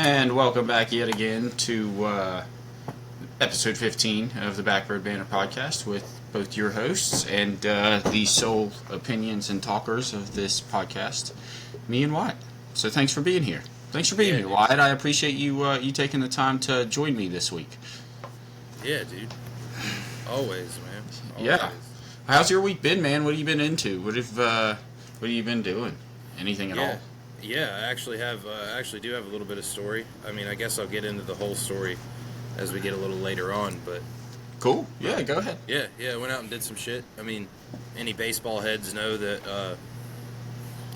And welcome back yet again to episode 15 of the Backroad Banter podcast with both your hosts and the sole opinions and talkers of this podcast, me and Wyatt. So thanks for being here. Thanks for being here, Wyatt. I appreciate you taking the time to join me this week. Yeah, dude. Always, man. Always. Yeah. How's your week been, man? What have you been into? What have you been doing? Anything at all? Yeah, I actually do have a little bit of story. I mean, I guess I'll get into the whole story as we get a little later on, but... Cool. Yeah, go ahead. Yeah, I went out and did some shit. I mean, any baseball heads know that,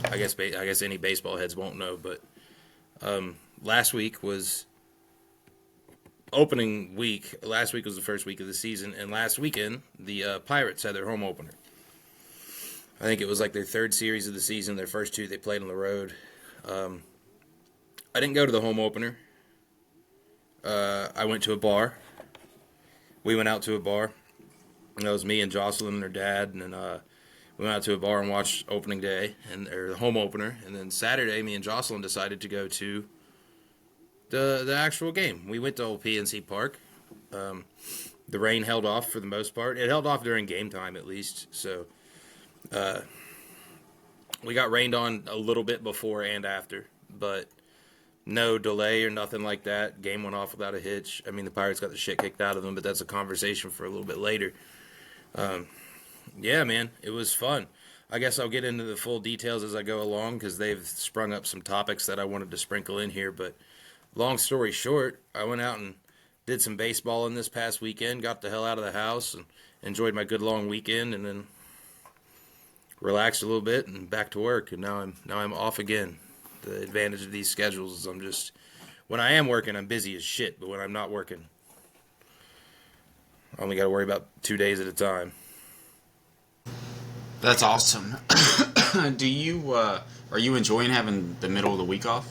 I guess any baseball heads won't know, but, last week was opening week. Last week was the first week of the season, and last weekend, the Pirates had their home opener. I think it was like their third series of the season. Their first two they played on the road. I didn't go to the home opener. I went to a bar. We went out to a bar. And that was me and Jocelyn and her dad. And then we went out to a bar and watched opening day, or the home opener. And then Saturday, me and Jocelyn decided to go to the actual game. We went to old PNC Park. The rain held off for the most part. It held off during game time at least. So we got rained on a little bit before and after, but no delay or nothing like that. Game went off without a hitch. I mean, the Pirates got the shit kicked out of them, but that's a conversation for a little bit later. Yeah, man, it was fun. I guess I'll get into the full details as I go along because they've sprung up some topics that I wanted to sprinkle in here. But long story short, I went out and did some baseball in this past weekend, got the hell out of the house, and enjoyed my good long weekend, and then relaxed a little bit and back to work. And now I'm off again. The advantage of these schedules is I'm just, when I am working, I'm busy as shit. But when I'm not working, I only got to worry about 2 days at a time. That's awesome. Are you enjoying having the middle of the week off?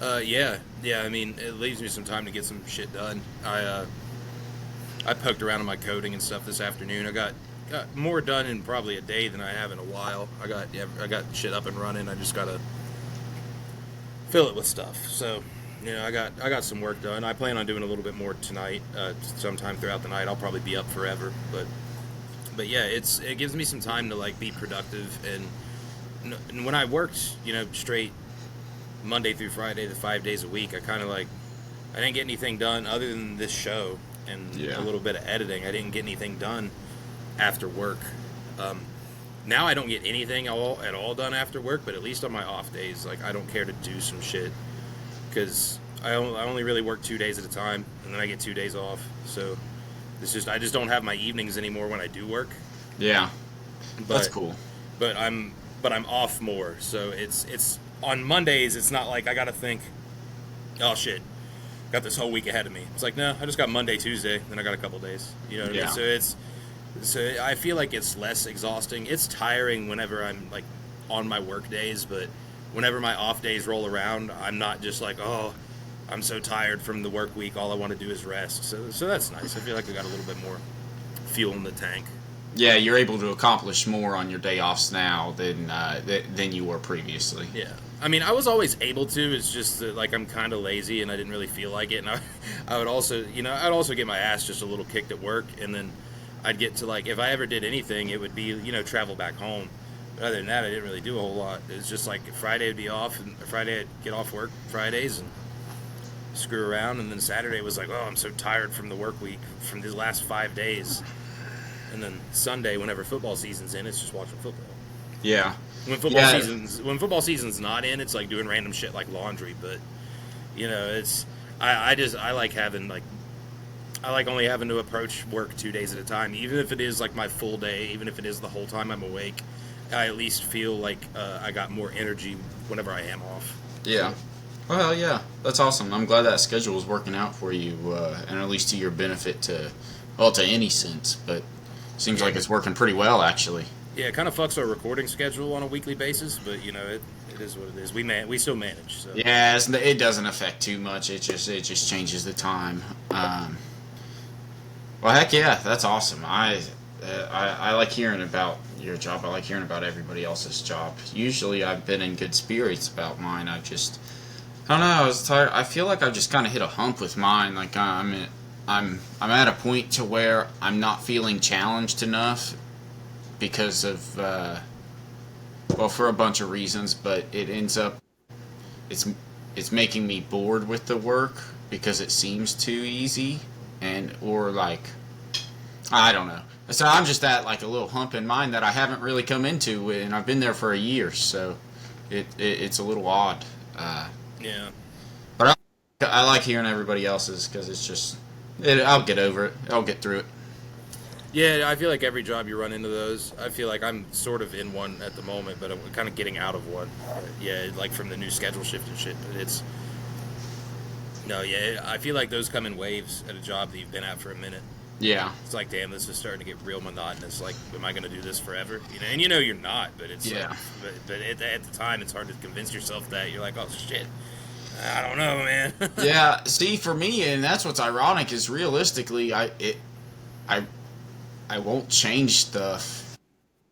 Yeah. I mean, it leaves me some time to get some shit done. I poked around on my coding and stuff this afternoon. I got more done in probably a day than I have in a while. I got shit up and running. I just gotta fill it with stuff. So, I got some work done. I plan on doing a little bit more tonight, sometime throughout the night. I'll probably be up forever, but yeah, it gives me some time to like be productive. And when I worked, straight Monday through Friday, the 5 days a week, I didn't get anything done other than this show and a little bit of editing. I didn't get anything done after work. Now I don't get anything at all done after work, but at least on my off days, like I don't care to do some shit because I only really work 2 days at a time, and then I get 2 days off. So I just don't have my evenings anymore when I do work. Yeah, that's cool. But I'm off more, so it's on Mondays. It's not like I gotta think, oh shit, got this whole week ahead of me. It's like, no, I just got Monday, Tuesday, then I got a couple days. You know what I mean? So I feel like it's less exhausting. It's tiring whenever I'm like on my work days, but whenever my off days roll around, I'm not just like, oh, I'm so tired from the work week. All I want to do is rest. So that's nice. I feel like I got a little bit more fuel in the tank. Yeah, you're able to accomplish more on your day offs now than you were previously. Yeah. I mean, I was always able to. It's just that, like, I'm kind of lazy and I didn't really feel like it. And I would also, I'd also get my ass just a little kicked at work, and then I'd get to, like, if I ever did anything, it would be, travel back home. But other than that, I didn't really do a whole lot. It's just like Friday would be off, and Friday I'd get off work Fridays and screw around, and then Saturday was like, oh, I'm so tired from the work week, from these last 5 days. And then Sunday, whenever football season's in, it's just watching football. Yeah. When football season's not in, it's like doing random shit like laundry. But I like having I like only having to approach work 2 days at a time, even if it is like my full day, even if it is the whole time I'm awake. I at least feel like I got more energy whenever I am off. Yeah. Well, yeah, that's awesome. I'm glad that schedule is working out for you, and at least to your benefit to any sense, but seems like it's working pretty well, actually. Yeah, it kind of fucks our recording schedule on a weekly basis, but, it is what it is. We still manage. So. Yeah, it doesn't affect too much. It just changes the time. Well, heck yeah, that's awesome. I like hearing about your job. I like hearing about everybody else's job. Usually I've been in good spirits about mine. I don't know. I was tired. I feel like I've just kind of hit a hump with mine. Like I'm at a point to where I'm not feeling challenged enough because of well, for a bunch of reasons, but it ends up it's it's making me bored with the work because it seems too easy, and or like I don't know. So I'm just at like a little hump in mine that I haven't really come into, and I've been there for a year, so it's a little odd. Yeah. But I like hearing everybody else's because it's just I'll get over it. I'll get through it. Yeah, I feel like every job you run into those. I feel like I'm sort of in one at the moment, but I'm kind of getting out of one. Yeah, like from the new schedule shift and shit. But it's no, yeah. I feel like those come in waves at a job that you've been at for a minute. Yeah. It's like, damn, this is starting to get real monotonous. Like, am I going to do this forever? You know, and you know you're not. But it's Yeah. like, but at the time, it's hard to convince yourself that you're like, oh shit, I don't know, man. Yeah. See, for me, and that's what's ironic is realistically, I I won't change stuff.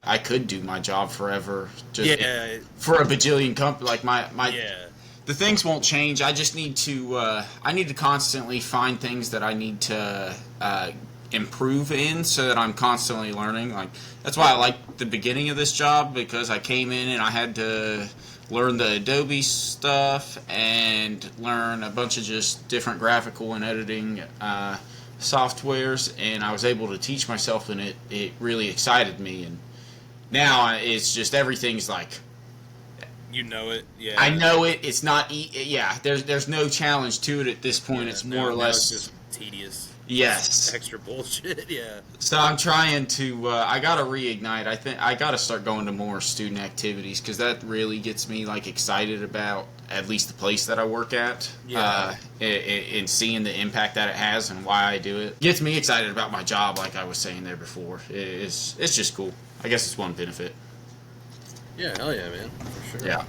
I could do my job forever, just Yeah. for a bajillion company. Like my Yeah. the things won't change. I just need to I need to constantly find things that I need to improve in, so that I'm constantly learning. Like that's why I like the beginning of this job, because I came in and I had to learn the Adobe stuff and learn a bunch of just different graphical and editing softwares, and I was able to teach myself, and it really excited me. And now it's just everything's like You know it. Yeah. I know it. It's not. Yeah. There's no challenge to it at this point. Yeah, It's now- more or now less. it's just tedious. Yes. Extra bullshit. Yeah. So I'm trying to. I gotta reignite. I think I gotta start going to more student activities, because that really gets me like excited about at least the place that I work at. Yeah. And seeing the impact that it has and why I do it gets me excited about my job. Like I was saying there before, it's just cool. I guess it's one benefit. Yeah. Hell yeah, man. For sure. Yeah.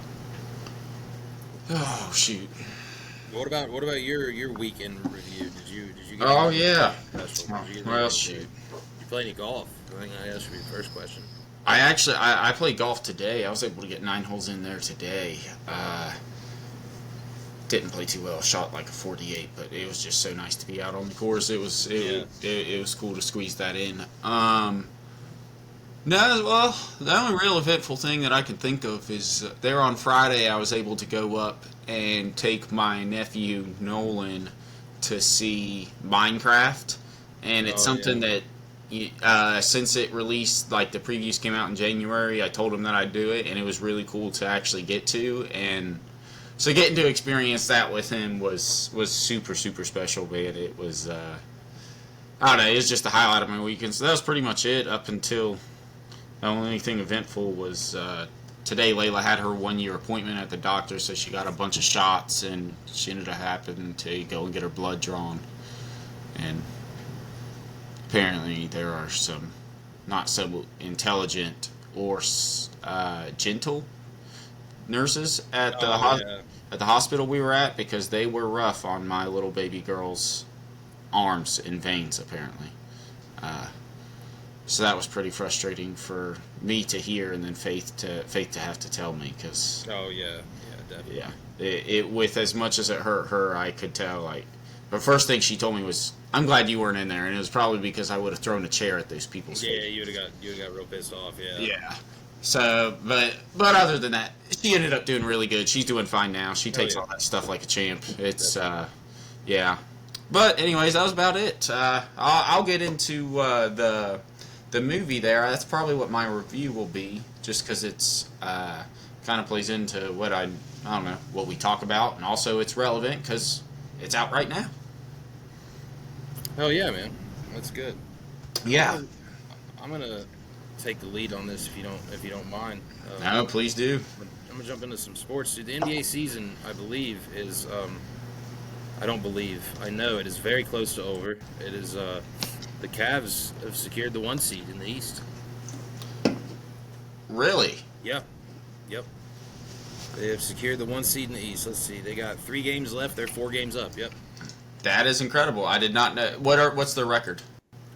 Oh shoot. What about your weekend review? Did you get Oh anything yeah. special? Did you get Well anything shoot. good? You play any golf? I think that should be the first question. I played golf today. I was able to get 9 holes in there today. Didn't play too well. Shot like a 48, but it was just so nice to be out on the course. It was cool to squeeze that in. No, well, the only real eventful thing that I can think of is there on Friday I was able to go up and take my nephew Nolan to see Minecraft, and it's something that since it released, like the previews came out in January, I told him that I'd do it, and it was really cool to actually get to, and so getting to experience that with him was super special, man. It was I don't know, it was just the highlight of my weekend. So that was pretty much it up until the only thing eventful was today. Layla had her 1-year appointment at the doctor, so she got a bunch of shots, and she ended up having to go and get her blood drawn. And apparently there are some not so intelligent or gentle nurses at the at the hospital we were at, because they were rough on my little baby girl's arms and veins apparently. So that was pretty frustrating for me to hear, and then Faith to have to tell me, because Oh yeah, definitely. yeah, it with as much as it hurt her, I could tell. Like, the first thing she told me was, "I'm glad you weren't in there," and it was probably because I would have thrown a chair at those people's Yeah, face. you would have got real pissed off. Yeah. Yeah. So, but other than that, she ended up doing really good. She's doing fine now. She takes yeah. all that stuff like a champ. It's yeah. But anyways, that was about it. I'll get into the movie there. That's probably what my review will be, just because it's kind of plays into what I don't know, what we talk about, and also it's relevant because it's out right now. Hell yeah, man. That's good. Yeah. I'm gonna take the lead on this if you don't mind. No, please do. I'm gonna jump into some sports. Dude, the NBA season, I believe, is I know it is very close to over. It is the Cavs have secured the 1 seed in the East. Really? Yeah. Yep. They have secured the 1 seed in the East. Let's see. They got 3 games left. They're 4 games up. Yep. That is incredible. I did not know. What's their record?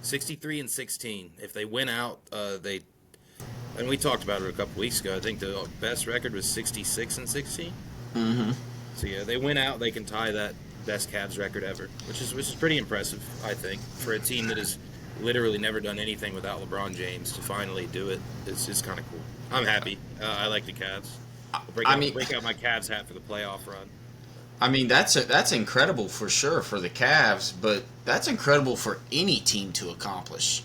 63-16. If they win out, and we talked about it a couple weeks ago. I think the best record was 66-16. Mm-hmm. So yeah, they win out. They can tie that best Cavs record ever, which is pretty impressive, I think, for a team that has literally never done anything without LeBron James to finally do it. It's kind of cool. I'm happy. I like the Cavs. I'll break out my Cavs hat for the playoff run. I mean, that's incredible for sure for the Cavs, but that's incredible for any team to accomplish.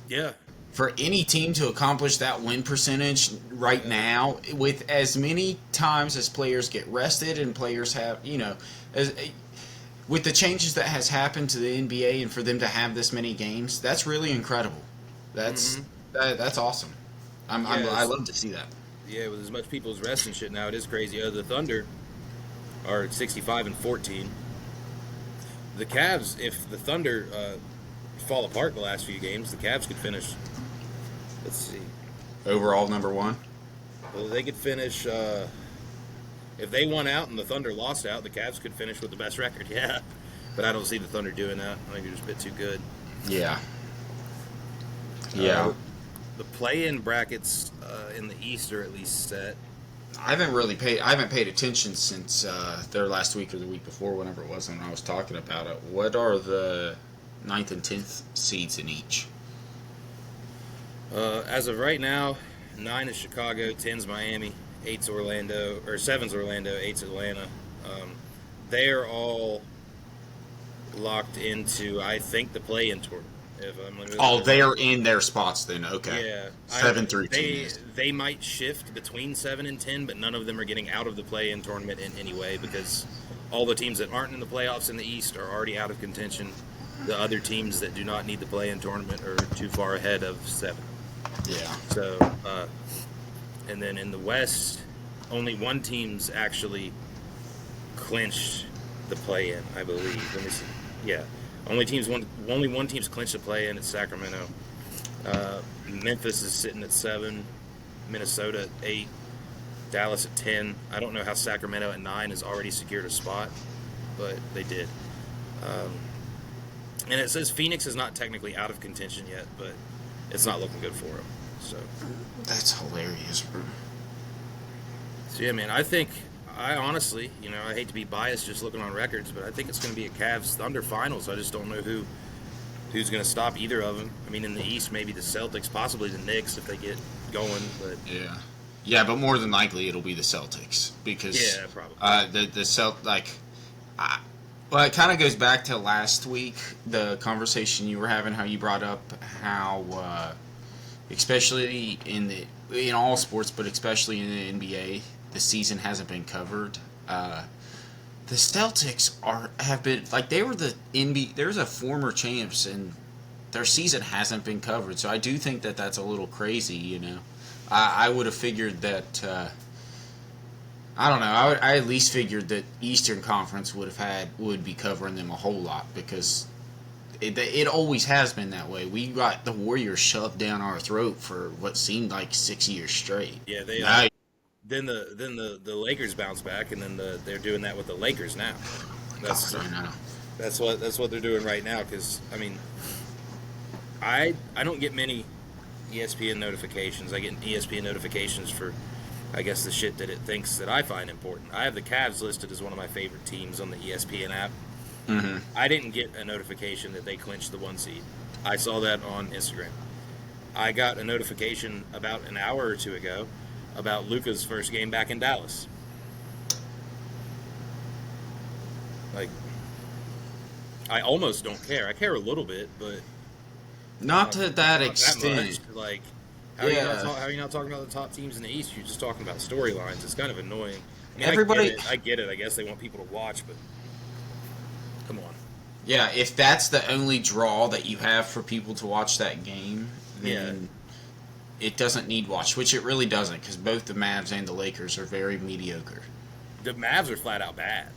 Yeah. For any team to accomplish that win percentage right now, with as many times as players get rested and players have, with the changes that has happened to the NBA and for them to have this many games, that's really incredible. That's awesome. I love to see that. Yeah, with as much people as rest and shit now, it is crazy. The Thunder are at 65-14. The Cavs, if the Thunder fall apart the last few games, the Cavs could finish. Let's see. Overall, number one. Well, they could finish. If they won out and the Thunder lost out, the Cavs could finish with the best record. Yeah, but I don't see the Thunder doing that. I think they're just a bit too good. Yeah. Yeah. The play-in brackets in the East are at least set. I haven't paid attention since their last week or the week before, whenever it was when I was talking about it. What are the 9th and 10th seeds in each? As of right now, 9 is Chicago, 10's Miami, 8's Orlando, or 7's Orlando, 8's Atlanta. They're all locked into, I think, the play-in tournament. They're in their spots then. Okay. Yeah. 7 through 10. They might shift between 7 and 10, but none of them are getting out of the play-in tournament in any way because all the teams that aren't in the playoffs in the East are already out of contention. The other teams that do not need the play-in tournament are too far ahead of 7. Yeah. So, and then in the West, only one team's actually clinched the play-in, I believe. Let me see. Yeah. Only one team's clinched the play-in. It's Sacramento. Memphis is sitting at 7. Minnesota at 8. Dallas at 10. I don't know how Sacramento at 9 has already secured a spot, but they did. And it says Phoenix is not technically out of contention yet, but it's not looking good for them. So that's hilarious, bro. So yeah, man, I honestly, I hate to be biased just looking on records, but I think it's going to be a Cavs Thunder finals. I just don't know who's going to stop either of them. I mean, in the East, maybe the Celtics, possibly the Knicks if they get going. But yeah, but more than likely it'll be the Celtics because probably well, it kind of goes back to last week, the conversation you were having, how you brought up how, especially in all sports, but especially in the NBA, the season hasn't been covered. The Celtics have been like they were the NBA. There's a former champs, and their season hasn't been covered. So I do think that that's a little crazy. I would have figured that. I don't know. I at least figured that Eastern Conference would be covering them a whole lot because it always has been that way. We got the Warriors shoved down our throat for what seemed like 6 years straight. Yeah, they. Then the Lakers bounce back, and then they're doing that with the Lakers now. That's what they're doing right now. Because I mean, I don't get many ESPN notifications. I get ESPN notifications for, I guess, the shit that it thinks that I find important. I have the Cavs listed as one of my favorite teams on the ESPN app. Mm-hmm. I didn't get a notification that they clinched the 1 seed. I saw that on Instagram. I got a notification about an hour or two ago about Luka's first game back in Dallas. Like, I almost don't care. I care a little bit, but not to that extent. That like, how are you not talking about the top teams in the East? You're just talking about storylines. It's kind of annoying. I mean, I get it. I guess they want people to watch, but come on. Yeah, if that's the only draw that you have for people to watch that game, then it doesn't need watch, which it really doesn't, because both the Mavs and the Lakers are very mediocre. The Mavs are flat out bad.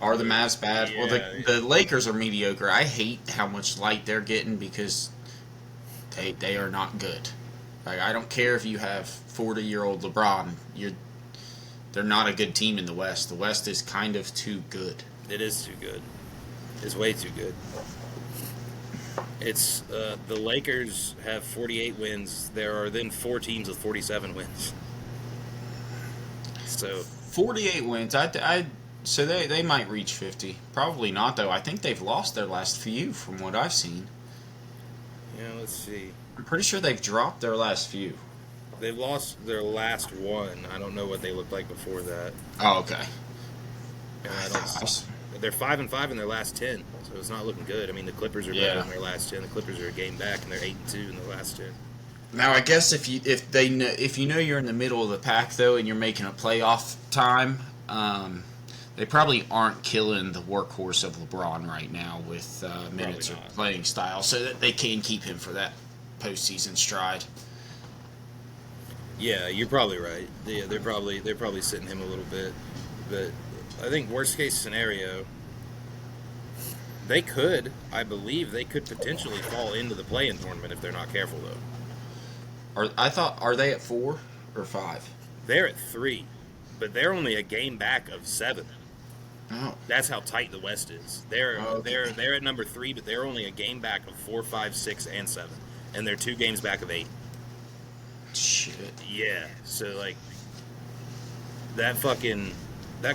Are the Mavs bad? Yeah, well, the Lakers are mediocre. I hate how much light they're getting because they are not good. Like, I don't care if you have 40-year-old LeBron. They're not a good team in the West. The West is kind of too good. It is too good. It's way too good. It's the Lakers have 48 wins. There are then 4 teams with 47 wins. So 48 wins. So they might reach 50. Probably not, though. I think they've lost their last few from what I've seen. Yeah, let's see. I'm pretty sure they've dropped their last few. They've lost their last one. I don't know what they looked like before that. Oh, okay. And they're 5-5 in their last 10, so it's not looking good. I mean, the Clippers are better in their last 10. The Clippers are a game back, and they're 8-2 in the last 10. Now, I guess if you know you're in the middle of the pack though, and you're making a playoff time, they probably aren't killing the workhorse of LeBron right now with minutes or playing style, so that they can keep him for that postseason stride. Yeah, you're probably right. Yeah, they're probably sitting him a little bit, but I think worst case scenario, I believe they could potentially fall into the play-in tournament if they're not careful though. Are they at 4 or 5? They're at 3, but they're only a game back of 7. Oh, That's how tight the West is. They're at number 3, but they're only a game back of 4, 5, 6, and 7, and they're 2 games back of 8. shit. Yeah, so like that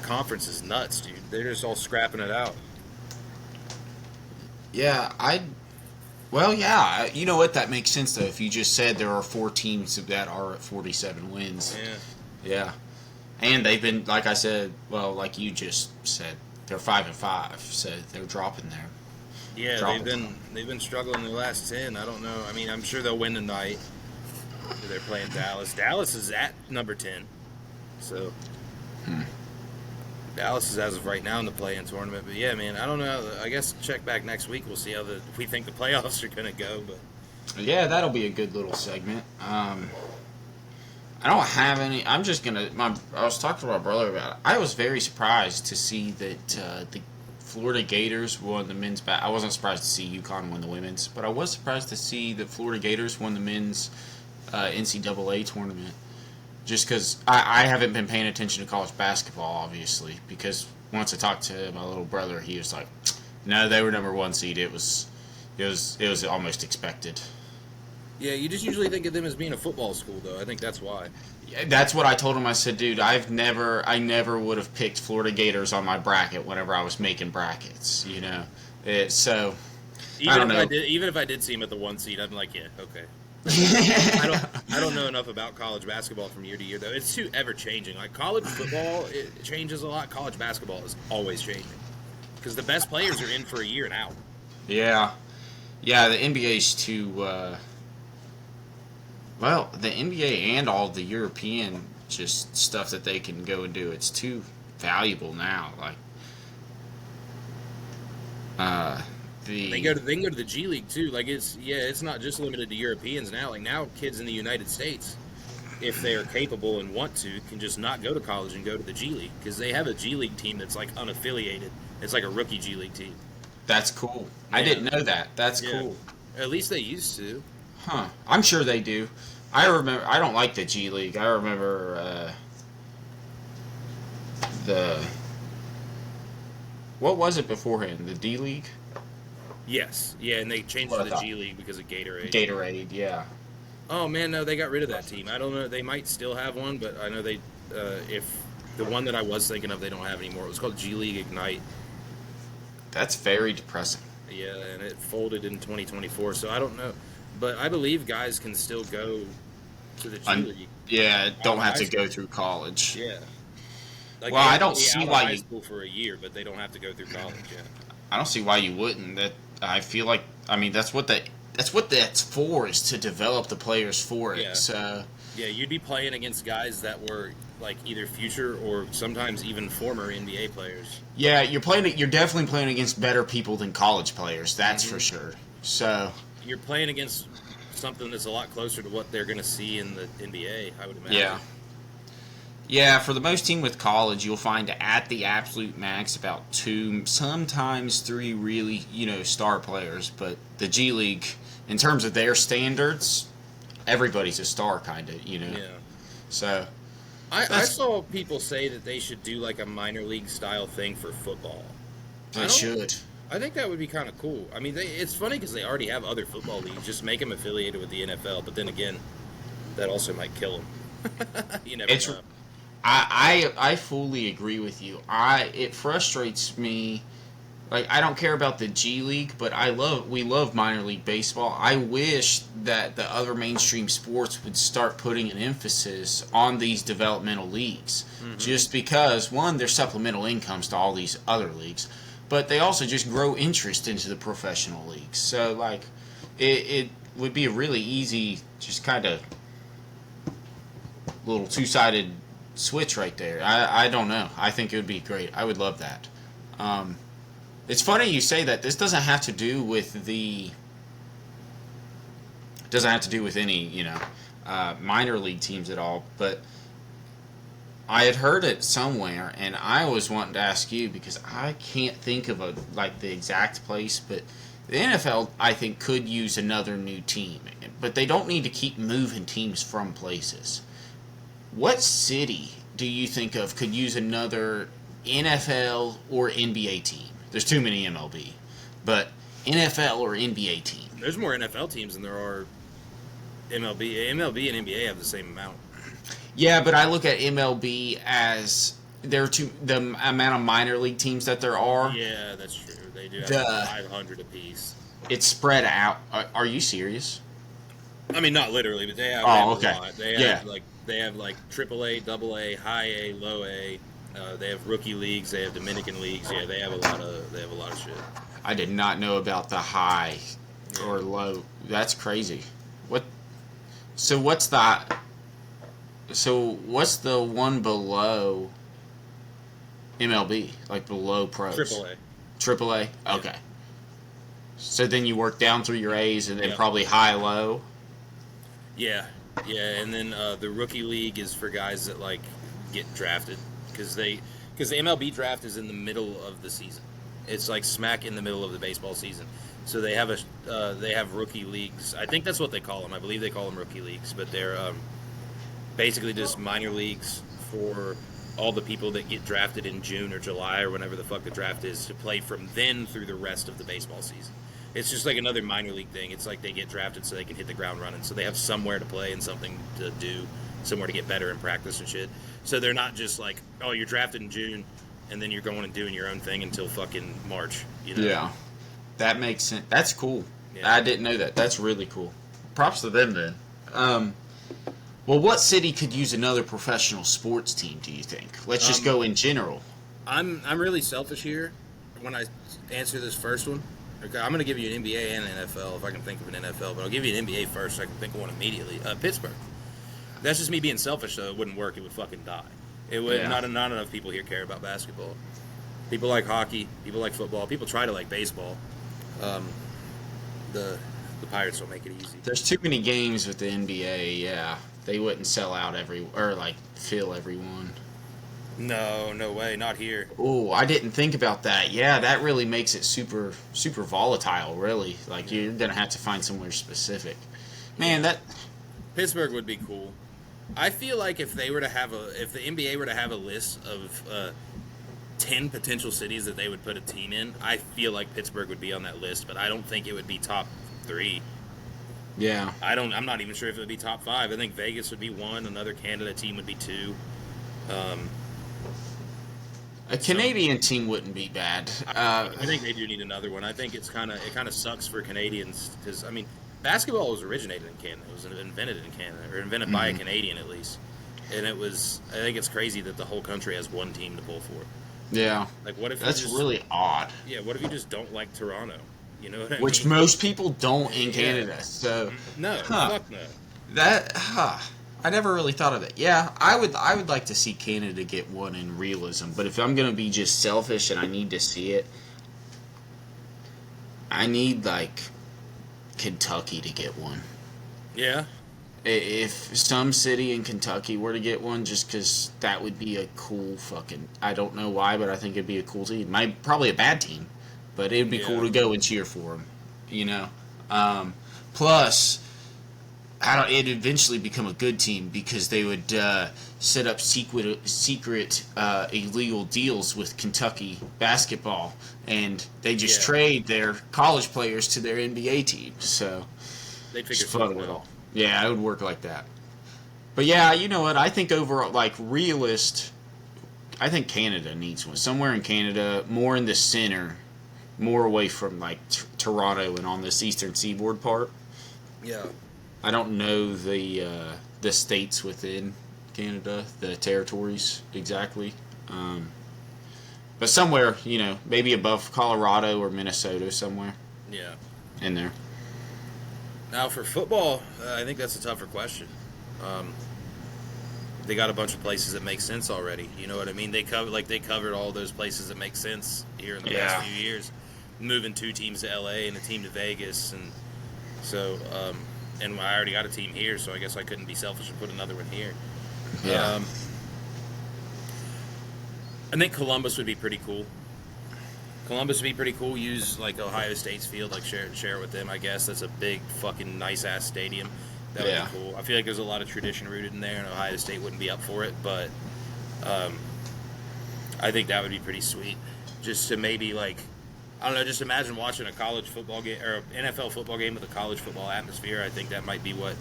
conference is nuts, dude. They're just all scrapping it out. Yeah, you know what? That makes sense though. If you just said there are 4 teams that are at 47 wins. Yeah. And they've been, like I said, like you just said, they're 5-5, so they're dropping there. Yeah, they've been struggling the last 10. I don't know. I mean, I'm sure they'll win tonight. They're playing Dallas. Dallas is at number 10, so Dallas is as of right now in the play-in tournament. But yeah, man, I don't know. I guess check back next week. We'll see how we think the playoffs are gonna go. But yeah, that'll be a good little segment. I don't have any. I'm just gonna. I was talking to my brother about it. I was very surprised to see that the Florida Gators won the men's. I wasn't surprised to see UConn win the women's, but I was surprised to see that Florida Gators won the men's NCAA tournament. Just because I haven't been paying attention to college basketball, obviously, because once I talked to my little brother, he was like, "No, they were number 1 seed. It was almost expected." yeah, you just usually think of them as being a football school, though. I think that's why. Yeah, that's what I told him. I said, "Dude, I never would have picked Florida Gators on my bracket whenever I was making brackets. You know, so I don't know. Even if I did see him at the 1 seed, I'm like, yeah, okay." I don't know enough about college basketball from year to year though. It's too ever changing. Like college football, it changes a lot. College basketball is always changing because the best players are in for a year and out. Yeah, the NBA's too. The NBA and all the European just stuff that they can go and do. It's too valuable now. Like, They can go to the G League too. Like it's not just limited to Europeans now. Like now, kids in the United States, if they are capable and want to, can just not go to college and go to the G League because they have a G League team that's like unaffiliated. It's like a rookie G League team. That's cool. Yeah. I didn't know that. That's cool. At least they used to. Huh. I'm sure they do. I remember. I don't like the G League. I remember what was it beforehand? The D League. Yes, yeah, and they changed to the G League because of Gatorade. Gatorade, yeah. Oh man, no, they got rid of that team. I don't know. They might still have one, but I know they. If the one that I was thinking of, they don't have anymore. It was called G League Ignite. That's very depressing. Yeah, and it folded in 2024, so I don't know. But I believe guys can still go to the G League. Yeah, don't have to go through college. Yeah. Like well, I don't see why high school for a year, but they don't have to go through college. Yeah. I don't see why you wouldn't. That I feel like. I mean, that's what that's for, is to develop the players for it. Yeah. So. Yeah, you'd be playing against guys that were like either future or sometimes even former NBA players. Yeah, you're definitely playing against better people than college players. That's for sure. So. You're playing against something that's a lot closer to what they're going to see in the NBA, I would imagine. Yeah. Yeah, for the most team with college, you'll find at the absolute max about 2, sometimes 3 really, star players. But the G League, in terms of their standards, everybody's a star, kind of, Yeah. So. I saw people say that they should do like a minor league style thing for football. They should. I think that would be kind of cool. I mean, it's funny because they already have other football leagues. Just make them affiliated with the NFL. But then again, that also might kill them. You never know. I fully agree with you. It frustrates me. Like, I don't care about the G League, but we love minor league baseball. I wish that the other mainstream sports would start putting an emphasis on these developmental leagues. Just because, one, there's supplemental incomes to all these other leagues, but they also just grow interest into the professional leagues. So, like, it would be a really easy, just kind of little two-sided switch right there. I don't know. I think it would be great. I would love that. It's funny you say that. This doesn't have to do with any minor league teams at all. But I had heard it somewhere, and I was wanting to ask you because I can't think of the exact place. But the NFL, I think, could use another new team, but they don't need to keep moving teams from places. What city do you think of could use another NFL or NBA team? There's too many MLB, but NFL or NBA team. There's more NFL teams than there are MLB. MLB and NBA have the same amount. Yeah, but I look at MLB as the amount of minor league teams that there are. Yeah, that's true. They do have 500 apiece. It's spread out. Are you serious? I mean, not literally, but they have, okay. a lot. They have like AAA, AA, high A, low A. They have rookie leagues. They have Dominican leagues. Yeah, they have a lot of shit. I did not know about the high or low. That's crazy. What's the one below MLB, like below pros? AAA. Okay. Yeah. So then you work down through your A's and then probably high, low. Yeah, and then the rookie league is for guys that like get drafted. Because the MLB draft is in the middle of the season. It's like smack in the middle of the baseball season. So they have rookie leagues. I think that's what they call them. I believe they call them rookie leagues, but they're basically just minor leagues for all the people that get drafted in June or July or whenever the fuck the draft is to play from then through the rest of the baseball season. It's just like another minor league thing. It's like they get drafted so they can hit the ground running. So they have somewhere to play and something to do, somewhere to get better and practice and shit. So they're not just like, oh, you're drafted in June, and then you're going and doing your own thing until fucking March. You know? Yeah, that makes sense. That's cool. Yeah. I didn't know that. That's really cool. Props to them then. Well, what city could use another professional sports team? Do you think? Let's just go in general. I'm really selfish here when I answer this first one. I'm going to give you an NBA and an NFL if I can think of an NFL, but I'll give you an NBA first so I can think of one immediately. Pittsburgh. That's just me being selfish, though. It wouldn't work. It would fucking die. It would. Not enough people here care about basketball. People like hockey. People like football. People try to like baseball. The Pirates don't make it easy. There's too many games with the NBA. Yeah, they wouldn't sell out fill everyone. No way. Not here. Oh, I didn't think about that. Yeah, that really makes it super, super volatile. Really, you're gonna have to find somewhere specific. Man, that Pittsburgh would be cool. I feel like if the NBA were to have a list of 10 potential cities that they would put a team in, I feel like Pittsburgh would be on that list, but I don't think it would be top 3. Yeah. I'm not even sure if it would be top 5. I think Vegas would be 1, another Canada team would be 2. A Canadian team wouldn't be bad. I think they do need another one. I think it kind of sucks for Canadians because basketball was originated in Canada. It was invented in Canada, or invented by a Canadian at least. And I think it's crazy that the whole country has one team to pull for. Yeah. Like, what if that's really odd. Yeah, what if you just don't like Toronto? You know what I mean? Which most people don't in Canada. So fuck no. I never really thought of it. Yeah, I would like to see Canada get one in realism, but if I'm going to be just selfish and I need to see it, I need Kentucky to get one. Yeah. If some city in Kentucky were to get one, just because that would be a cool I don't know why, but I think it'd be a cool team. Probably a bad team, but it'd be cool to go and cheer for them, you know? Plus, it'd eventually become a good team because they would set up secret illegal deals with Kentucky basketball, and they just trade their college players to their NBA team. So they'd figure something out. Yeah, it would work like that. But yeah, you know what? I think overall, like realist, I think Canada needs one. Somewhere in Canada, more in the center, more away from like Toronto and on this eastern seaboard part. Yeah. I don't know the states within Canada, the territories exactly. Um, but somewhere, maybe above Colorado or Minnesota, somewhere Yeah. in there. Now for football, I think that's a tougher question. Um, they got a bunch of places that make sense already. You know what I mean? They covered all those places that make sense here in the past few years, moving 2 teams to LA and a team to Vegas, and so and I already got a team here, so I guess I couldn't be selfish and put another one here. Yeah. I think Columbus would be pretty cool. Columbus would be pretty cool. Use like Ohio State's field, like share it with them. I guess that's a big fucking nice ass stadium. That would be cool. I feel like there's a lot of tradition rooted in there, and Ohio State wouldn't be up for it, but I think that would be pretty sweet. Just to maybe like, I don't know, just imagine watching a college football game or an NFL football game with a college football atmosphere. I think that might be what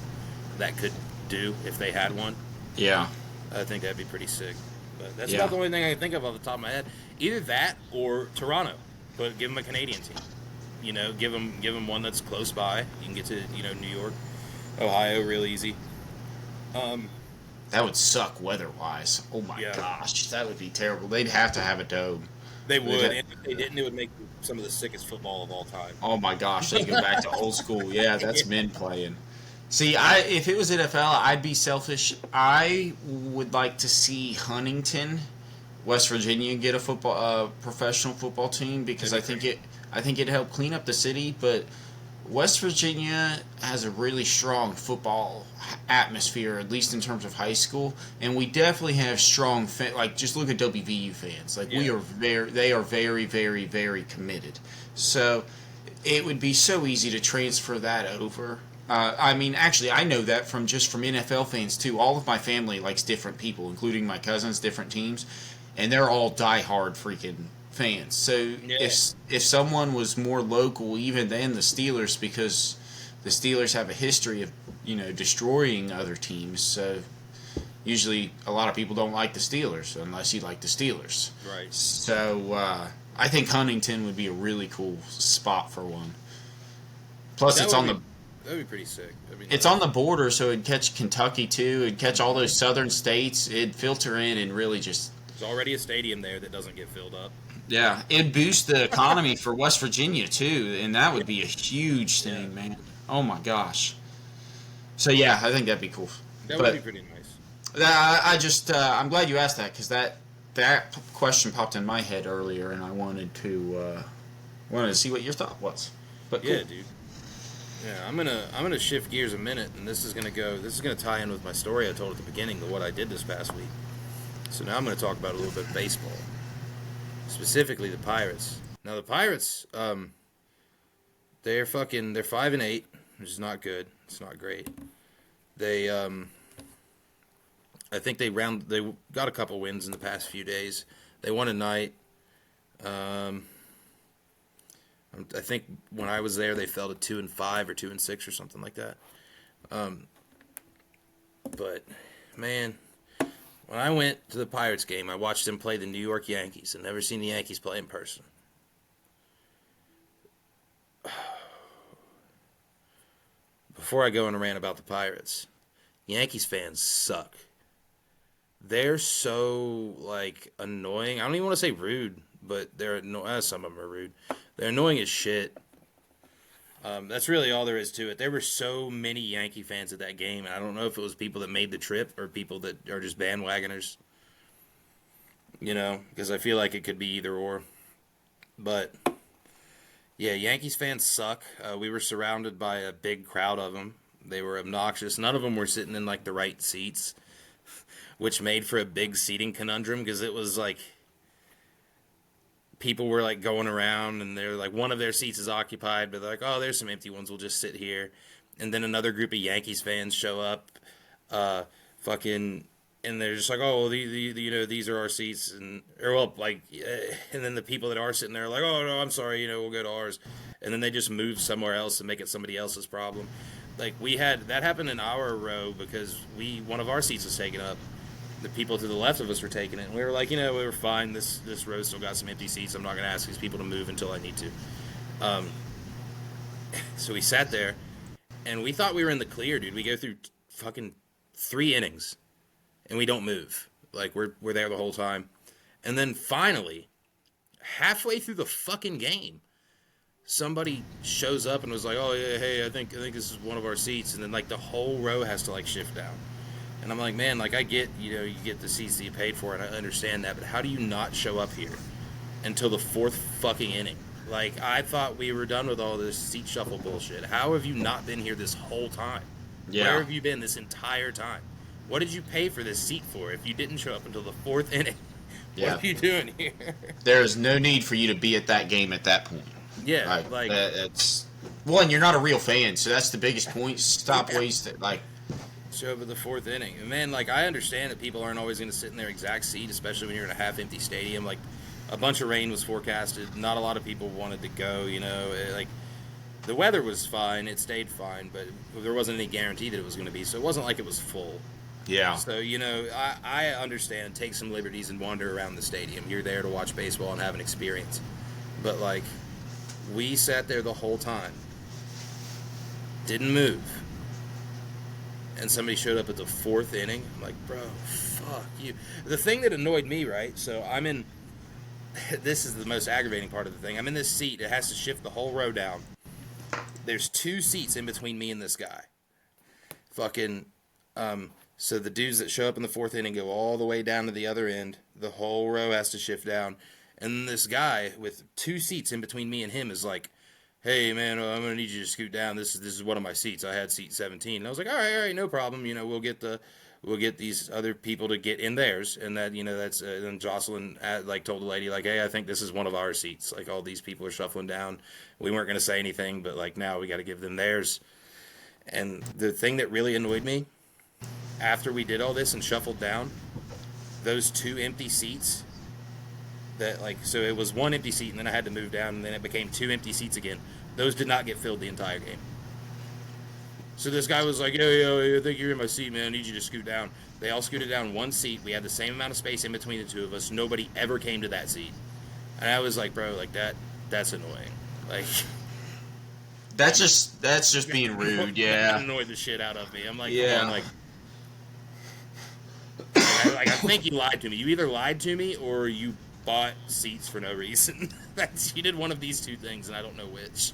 that could do if they had one. Yeah. I think that'd be pretty sick. But that's about the only thing I can think of off the top of my head. Either that or Toronto, but give them a Canadian team. Give them one that's close by. You can get to New York, Ohio real easy. That would suck weather-wise. Oh my gosh, that would be terrible. They'd have to have a dome. They would, and if they didn't, it would make some of the sickest football of all time. Oh my gosh, they go back to old school. Yeah, that's men playing. See, if it was NFL, I'd be selfish. I would like to see Huntington, West Virginia, get a professional football team because I think it'd help clean up the city. But West Virginia has a really strong football atmosphere, at least in terms of high school, and we definitely have strong just look at WVU fans. They are very, very, very committed. So it would be so easy to transfer that over. Actually, I know that from NFL fans too. All of my family likes different people, including my cousins, different teams, and they're all diehard freaking fans. So if someone was more local, even than the Steelers, because the Steelers have a history of destroying other teams. So usually, a lot of people don't like the Steelers unless you like the Steelers. Right. So I think Huntington would be a really cool spot for one. Plus, that'd be pretty sick. It's on the border, so it'd catch Kentucky too. It'd catch all those southern states. It'd filter in and really just. There's already a stadium there that doesn't get filled up. Yeah, it'd boost the economy for West Virginia too, and that would be a huge thing, man. Oh my gosh. So yeah, I think that'd be cool. Would be pretty nice. I'm glad you asked that because that question popped in my head earlier, and I wanted to see what your thought was. But cool. Yeah, dude. Yeah, I'm gonna shift gears a minute, and this is gonna tie in with my story I told at the beginning of what I did this past week. So now I'm gonna talk about a little bit of baseball, specifically the Pirates. Now the Pirates, they're 5-8, which is not good. It's not great. They I think they got a couple wins in the past few days. They won a night. I think when I was there, they fell to 2-5 or 2-6 or something like that. But man, when I went to the Pirates game, I watched them play the New York Yankees. I've never seen the Yankees play in person. Before I go on a rant about the Pirates, Yankees fans suck. They're so annoying. I don't even want to say rude, but some of them are rude. They're annoying as shit. That's really all there is to it. There were so many Yankee fans at that game, and I don't know if it was people that made the trip or people that are just bandwagoners. Because I feel like it could be either or. But yeah, Yankees fans suck. We were surrounded by a big crowd of them. They were obnoxious. None of them were sitting in the right seats, which made for a big seating conundrum because it was people were going around and they're one of their seats is occupied, but they're oh, there's some empty ones. We'll just sit here. And then another group of Yankees fans show up, and they're just oh, these are our seats, and then the people that are sitting there are oh no, I'm sorry, we'll go to ours, and then they just move somewhere else and make it somebody else's problem. like we had that happen in our row because one of our seats was taken up. The people to the left of us were taking it, and we were like, we were fine. This row still got some empty seats. I'm not going to ask these people to move until I need to. So we sat there, and we thought we were in the clear, dude. We go through fucking 3 innings, and we don't move. Like we're there the whole time, and then finally, halfway through the fucking game, somebody shows up and was like, "Oh yeah, hey, I think this is one of our seats," and then like the whole row has to like shift down. And I'm like, man, like I get, you get the seats that you paid for, and I understand that, but how do you not show up here until the 4th fucking inning? Like, I thought we were done with all this seat shuffle bullshit. How have you not been here this whole time? Yeah. Where have you been this entire time? What did you pay for this seat for if you didn't show up until the 4th inning? Yeah. What are you doing here? There is no need for you to be at that game at that point. Yeah, like that's one. You're not a real fan, so that's the biggest point. Stop wasting show up at the 4th inning. And man, like I understand that people aren't always going to sit in their exact seat, especially when you're in a half-empty stadium. Like a bunch of rain was forecasted. Not a lot of people wanted to go. Like the weather was fine. It stayed fine, but there wasn't any guarantee that it was going to be. So it wasn't like it was full. Yeah. So I understand. Take some liberties and wander around the stadium. You're there to watch baseball and have an experience. But like we sat there the whole time, didn't move. And somebody showed up at the 4th inning. I'm like, bro, fuck you. The thing that annoyed me, right? So I'm in. This is the most aggravating part of the thing. I'm in this seat. It has to shift the whole row down. There's 2 seats in between me and this guy. Fucking. So the dudes that show up in the 4th inning go all the way down to the other end. The whole row has to shift down. And this guy with 2 seats in between me and him is like, hey man, I'm gonna need you to scoot down. This is one of my seats. I had seat 17. And I was like, all right, no problem. We'll get these other people to get in theirs, and that that's and Jocelyn told the lady like, hey, I think this is one of our seats. Like all these people are shuffling down. We weren't gonna say anything, but like now we got to give them theirs. And the thing that really annoyed me, after we did all this and shuffled down, those 2 empty seats. So it was 1 empty seat, and then I had to move down, and then it became 2 empty seats again. Those did not get filled the entire game. So this guy was like, yo, I think you're in my seat, man. I need you to scoot down. They all scooted down 1 seat. We had the same amount of space in between the 2 of us. Nobody ever came to that seat. And I was like, bro, like that's annoying. Like that's just being rude, yeah. That annoyed the shit out of me. I'm like, yeah. Come on, I think you lied to me. You either lied to me or you bought seats for no reason. You did one of these 2 things, and I don't know which.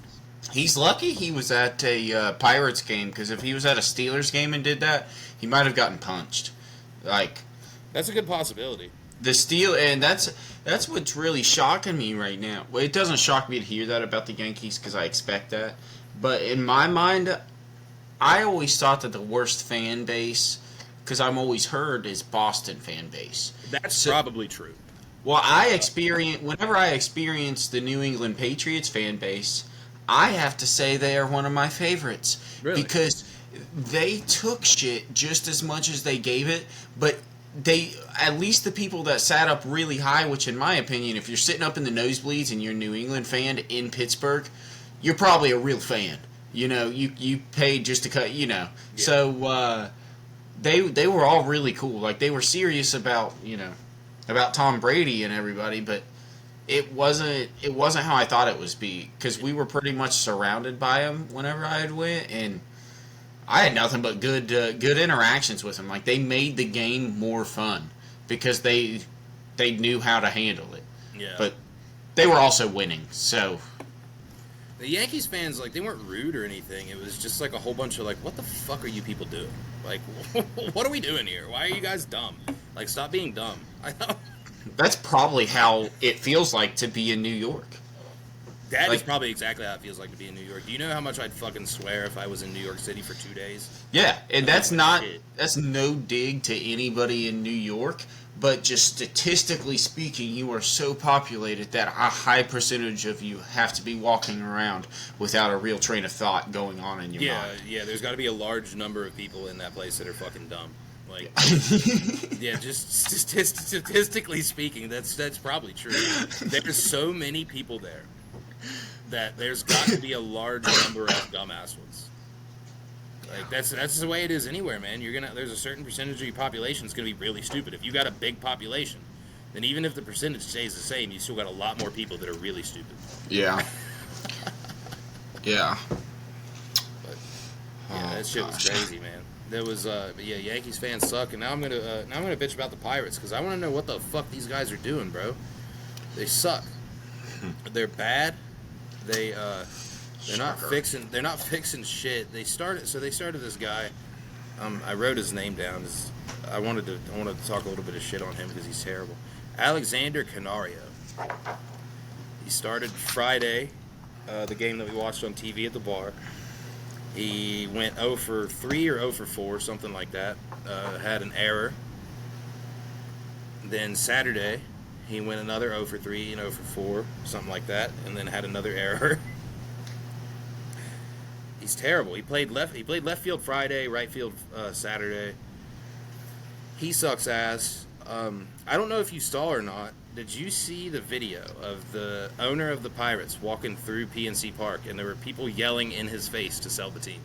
He's lucky he was at a Pirates game, because if he was at a Steelers game and did that, he might have gotten punched. Like, that's a good possibility. And that's what's really shocking me right now. Well, it doesn't shock me to hear that about the Yankees, because I expect that. But in my mind, I always thought that the worst fan base, because I'm always heard, is Boston fan base. That's probably true. Well, whenever I experience the New England Patriots fan base, I have to say they are one of my favorites. Really? Because they took shit just as much as they gave it, but at least the people that sat up really high, which in my opinion, if you're sitting up in the nosebleeds and you're a New England fan in Pittsburgh, you're probably a real fan. You paid just to cut, Yeah. So they were all really cool. Like, they were serious about Tom Brady and everybody, but it wasn't how I thought it was because we were pretty much surrounded by him whenever I had went, and I had nothing but good interactions with him. Like, they made the game more fun because they knew how to handle it. Yeah. But they were also winning, so the Yankees fans, like, they weren't rude or anything. It was just like a whole bunch of like, what the fuck are you people doing? Like, what are we doing here? Why are you guys dumb? Like, stop being dumb. That's probably how it feels like to be in New York. That is probably exactly how it feels like to be in New York. Do you know how much I'd fucking swear if I was in New York City for 2 days? Yeah, and that's no dig to anybody in New York, but just statistically speaking, you are so populated that a high percentage of you have to be walking around without a real train of thought going on in your mind. Yeah, there's got to be a large number of people in that place that are fucking dumb. Like, yeah, just statistically speaking, that's probably true. There's so many people there that there's got to be a large number of dumbass ones. Like that's the way it is anywhere, man. There's a certain percentage of your population that's gonna be really stupid. If you got a big population, then even if the percentage stays the same, you still got a lot more people that are really stupid. Yeah. Yeah. But yeah, that shit was crazy, man. There was Yankees fans suck, and now I'm gonna bitch about the Pirates because I want to know what the fuck these guys are doing, bro. They suck. They're bad. They're not fixing shit. They started this guy. I wrote his name down. I wanted to talk a little bit of shit on him because he's terrible. Alexander Canario. He started Friday, the game that we watched on TV at the bar. He went 0 for 3 or 0 for 4, something like that. Had an error. Then Saturday, he went another 0 for 3 and 0 for 4, something like that, and then had another error. He's terrible. He played left field Friday, right field Saturday. He sucks ass. I don't know if you saw or not. Did you see the video of the owner of the Pirates walking through PNC Park and there were people yelling in his face to sell the team?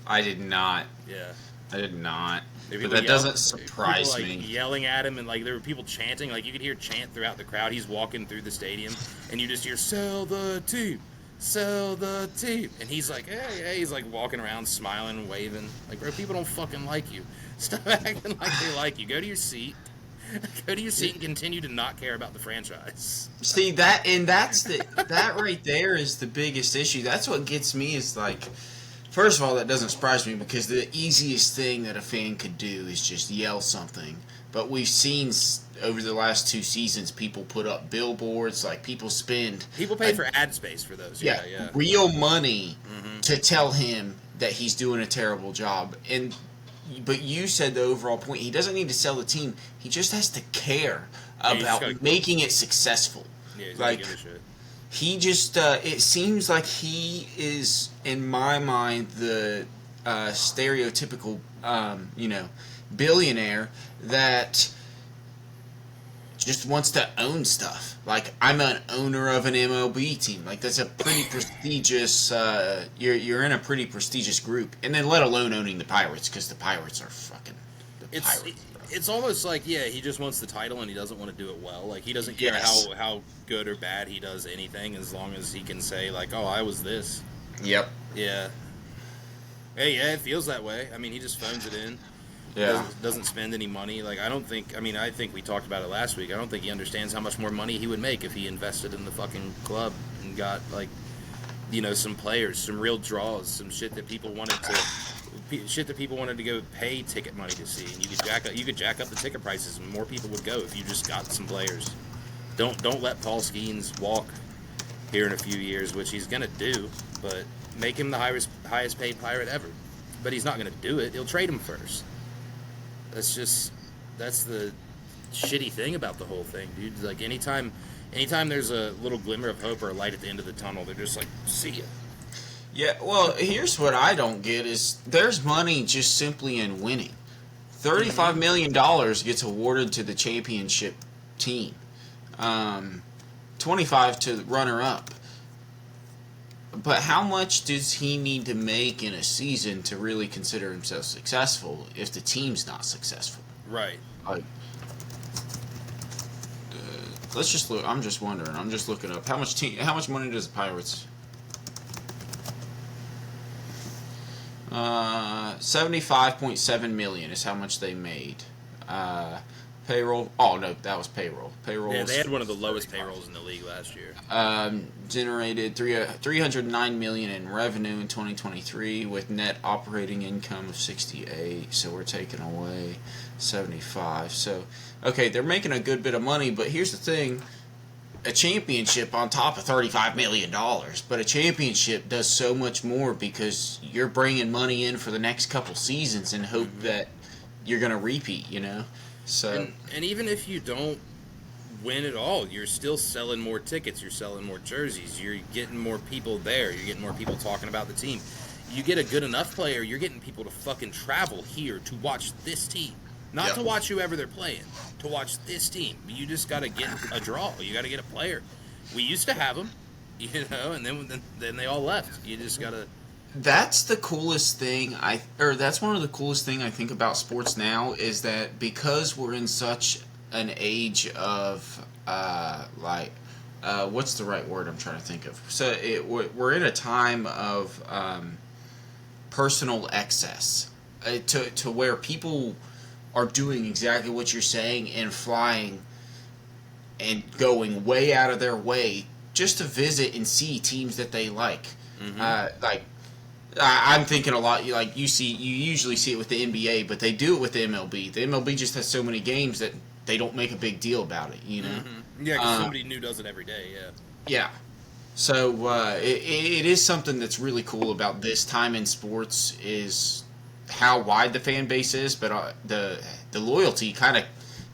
I did not. Yeah. I did not. But that doesn't surprise people, me. Yelling at him, and like there were people chanting. Like you could hear chant throughout the crowd. He's walking through the stadium, and you just hear "Sell the team, sell the team," and he's like, "Hey!" He's like walking around, smiling, waving. Like, bro, people don't fucking like you. Stop acting like they like you. Go to your seat. Go to your seat and continue to not care about the franchise. See that, and that right there is the biggest issue. That's what gets me is like. First of all, that doesn't surprise me because the easiest thing that a fan could do is just yell something. But we've seen over the last 2 seasons people put up billboards, like people pay for ad space for those. Yeah. Real money to tell him that he's doing a terrible job. But you said the overall point, he doesn't need to sell the team. He just has to care about making it successful. Yeah, he's like, give a shit. He just, it seems like he is, in my mind, the stereotypical, billionaire that just wants to own stuff. Like, I'm an owner of an MLB team. Like, that's a pretty prestigious, you're in a pretty prestigious group. And then let alone owning the Pirates, because the Pirates are fucking the Pirates. It's almost like, he just wants the title and he doesn't want to do it well. Like, he doesn't care how good or bad he does anything as long as he can say, like, oh, I was this. Yep. Yeah. Hey, yeah, it feels that way. I mean, he just phones it in. Yeah. Doesn't spend any money. Like, I think we talked about it last week. I don't think he understands how much more money he would make if he invested in the fucking club and got, like, some players, some real draws, some shit that people wanted to go pay ticket money to see, and you could jack up the ticket prices, and more people would go if you just got some players. Don't let Paul Skeens walk here in a few years, which he's gonna do, but make him the highest paid Pirate ever. But he's not gonna do it. He'll trade him first. That's the shitty thing about the whole thing, dude. Like anytime there's a little glimmer of hope or a light at the end of the tunnel, they're just like, see ya. Yeah, well, here's what I don't get is there's money just simply in winning. $35 million gets awarded to the championship team. 25 to the runner-up. But how much does he need to make in a season to really consider himself successful if the team's not successful? Right. Let's just look. I'm just wondering. I'm just looking up how much money does the Pirates? $75.7 million is how much they made. Payroll. Oh no, that was payroll. Payroll. Yeah, they had one of the lowest payrolls in the league last year. Generated $309 million in revenue in 2023 with net operating income of 68. So we're taking away 75. So okay, they're making a good bit of money. But here's the thing: a championship on top of $35 million, but a championship does so much more because you're bringing money in for the next couple seasons and hope that you're going to repeat, So and even if you don't win at all, you're still selling more tickets, you're selling more jerseys, you're getting more people there, you're getting more people talking about the team. You get a good enough player, you're getting people to fucking travel here to watch this team. Not to watch whoever they're playing, to watch this team. You just got to get a draw. You got to get a player. We used to have them, and then they all left. You just got to That's the coolest thing that's one of the coolest thing I think about sports now is that because we're in such an age of what's the right word I'm trying to think of? So we're in a time of personal excess to where people are doing exactly what you're saying and flying and going way out of their way just to visit and see teams that they like. I'm thinking a lot. Like you usually see it with the NBA, but they do it with the MLB. The MLB just has so many games that they don't make a big deal about it. You know. Mm-hmm. Yeah, because somebody new does it every day. Yeah. Yeah. So it is something that's really cool about this time in sports is how wide the fan base is, but the loyalty kind of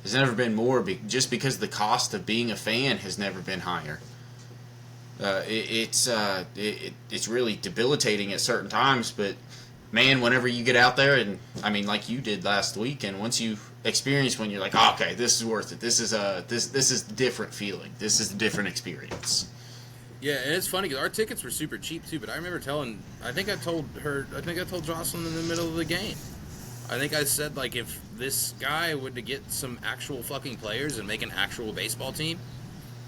has never been more just because the cost of being a fan has never been higher. It's really debilitating at certain times, but man, whenever you get out there and I mean, like you did last week, and once you experience when you're like, oh, okay, this is worth it. This is a different feeling. This is a different experience. Yeah, and it's funny because our tickets were super cheap too. But I remember I think I told Jocelyn in the middle of the game. I think I said like if this guy would to get some actual fucking players and make an actual baseball team,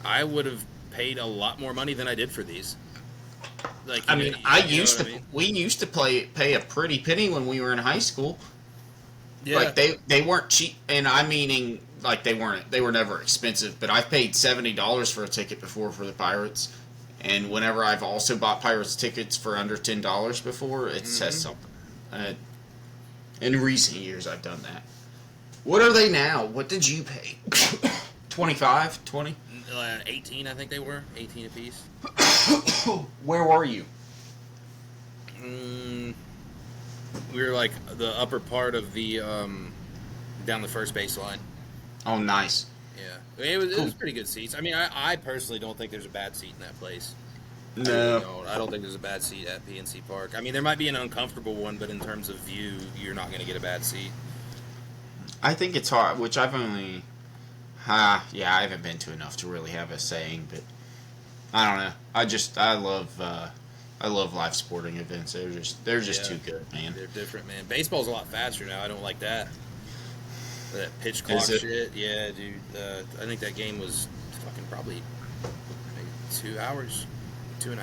I would have paid a lot more money than I did for these. Like, I mean, we used to pay a pretty penny when we were in high school. Yeah. Like they weren't cheap, and I'm meaning like they were never expensive. But I've paid $70 for a ticket before for the Pirates, and whenever I've also bought Pirates tickets for under $10 before, it says something. In recent years, I've done that. What are they now? What did you pay? 25, 20? 18, I think they were 18 apiece. Where were you? We were like the upper part of the down the first baseline. Oh, nice. Yeah, it was pretty good seats. I mean, I personally don't think there's a bad seat in that place. No, I don't think there's a bad seat at PNC Park. I mean, there might be an uncomfortable one, but in terms of view, you're not going to get a bad seat. I think it's hard, which I've only... I haven't been to enough to really have a saying, but I don't know. I love live sporting events. They're just too good, man. They're different, man. Baseball's a lot faster now. I don't like that. That pitch clock shit. Yeah, dude. I think that game was fucking probably maybe 2 hours, 2.5.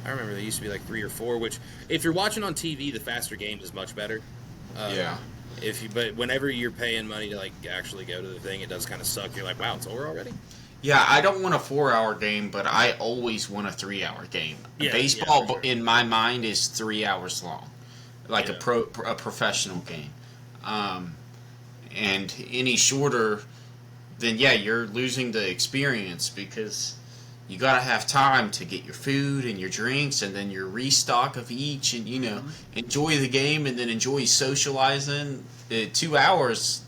I remember they used to be like 3 or 4. Which, if you're watching on TV, the faster game is much better. Yeah. But whenever you're paying money to like actually go to the thing, it does kind of suck. You're like, wow, it's over already. Yeah, I don't want a 4-hour game, but I always want a 3-hour game. Yeah, Baseball, sure. in my mind, is 3 hours long, like a professional game. And any shorter, then you're losing the experience because you gotta have time to get your food and your drinks and then your restock of each, and enjoy the game and then enjoy socializing. 2 hours,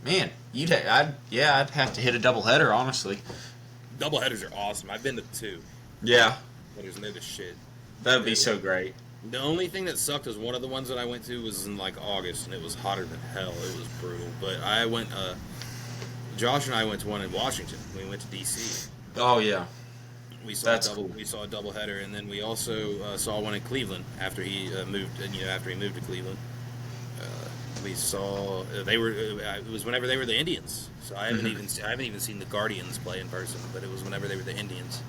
man. I'd have to hit a doubleheader, honestly. Doubleheaders are awesome. I've been to 2. Yeah, There's no shit. that'd be so great. The only thing that sucked was one of the ones that I went to was in like August, and it was hotter than hell. It was brutal. But I went. Josh and I went to one in Washington. We went to DC. Oh yeah, We saw We saw a doubleheader, and then we also saw one in Cleveland after he moved. And after he moved to Cleveland, we saw they were. It was whenever they were the Indians. So I haven't even seen the Guardians play in person, but it was whenever they were the Indians.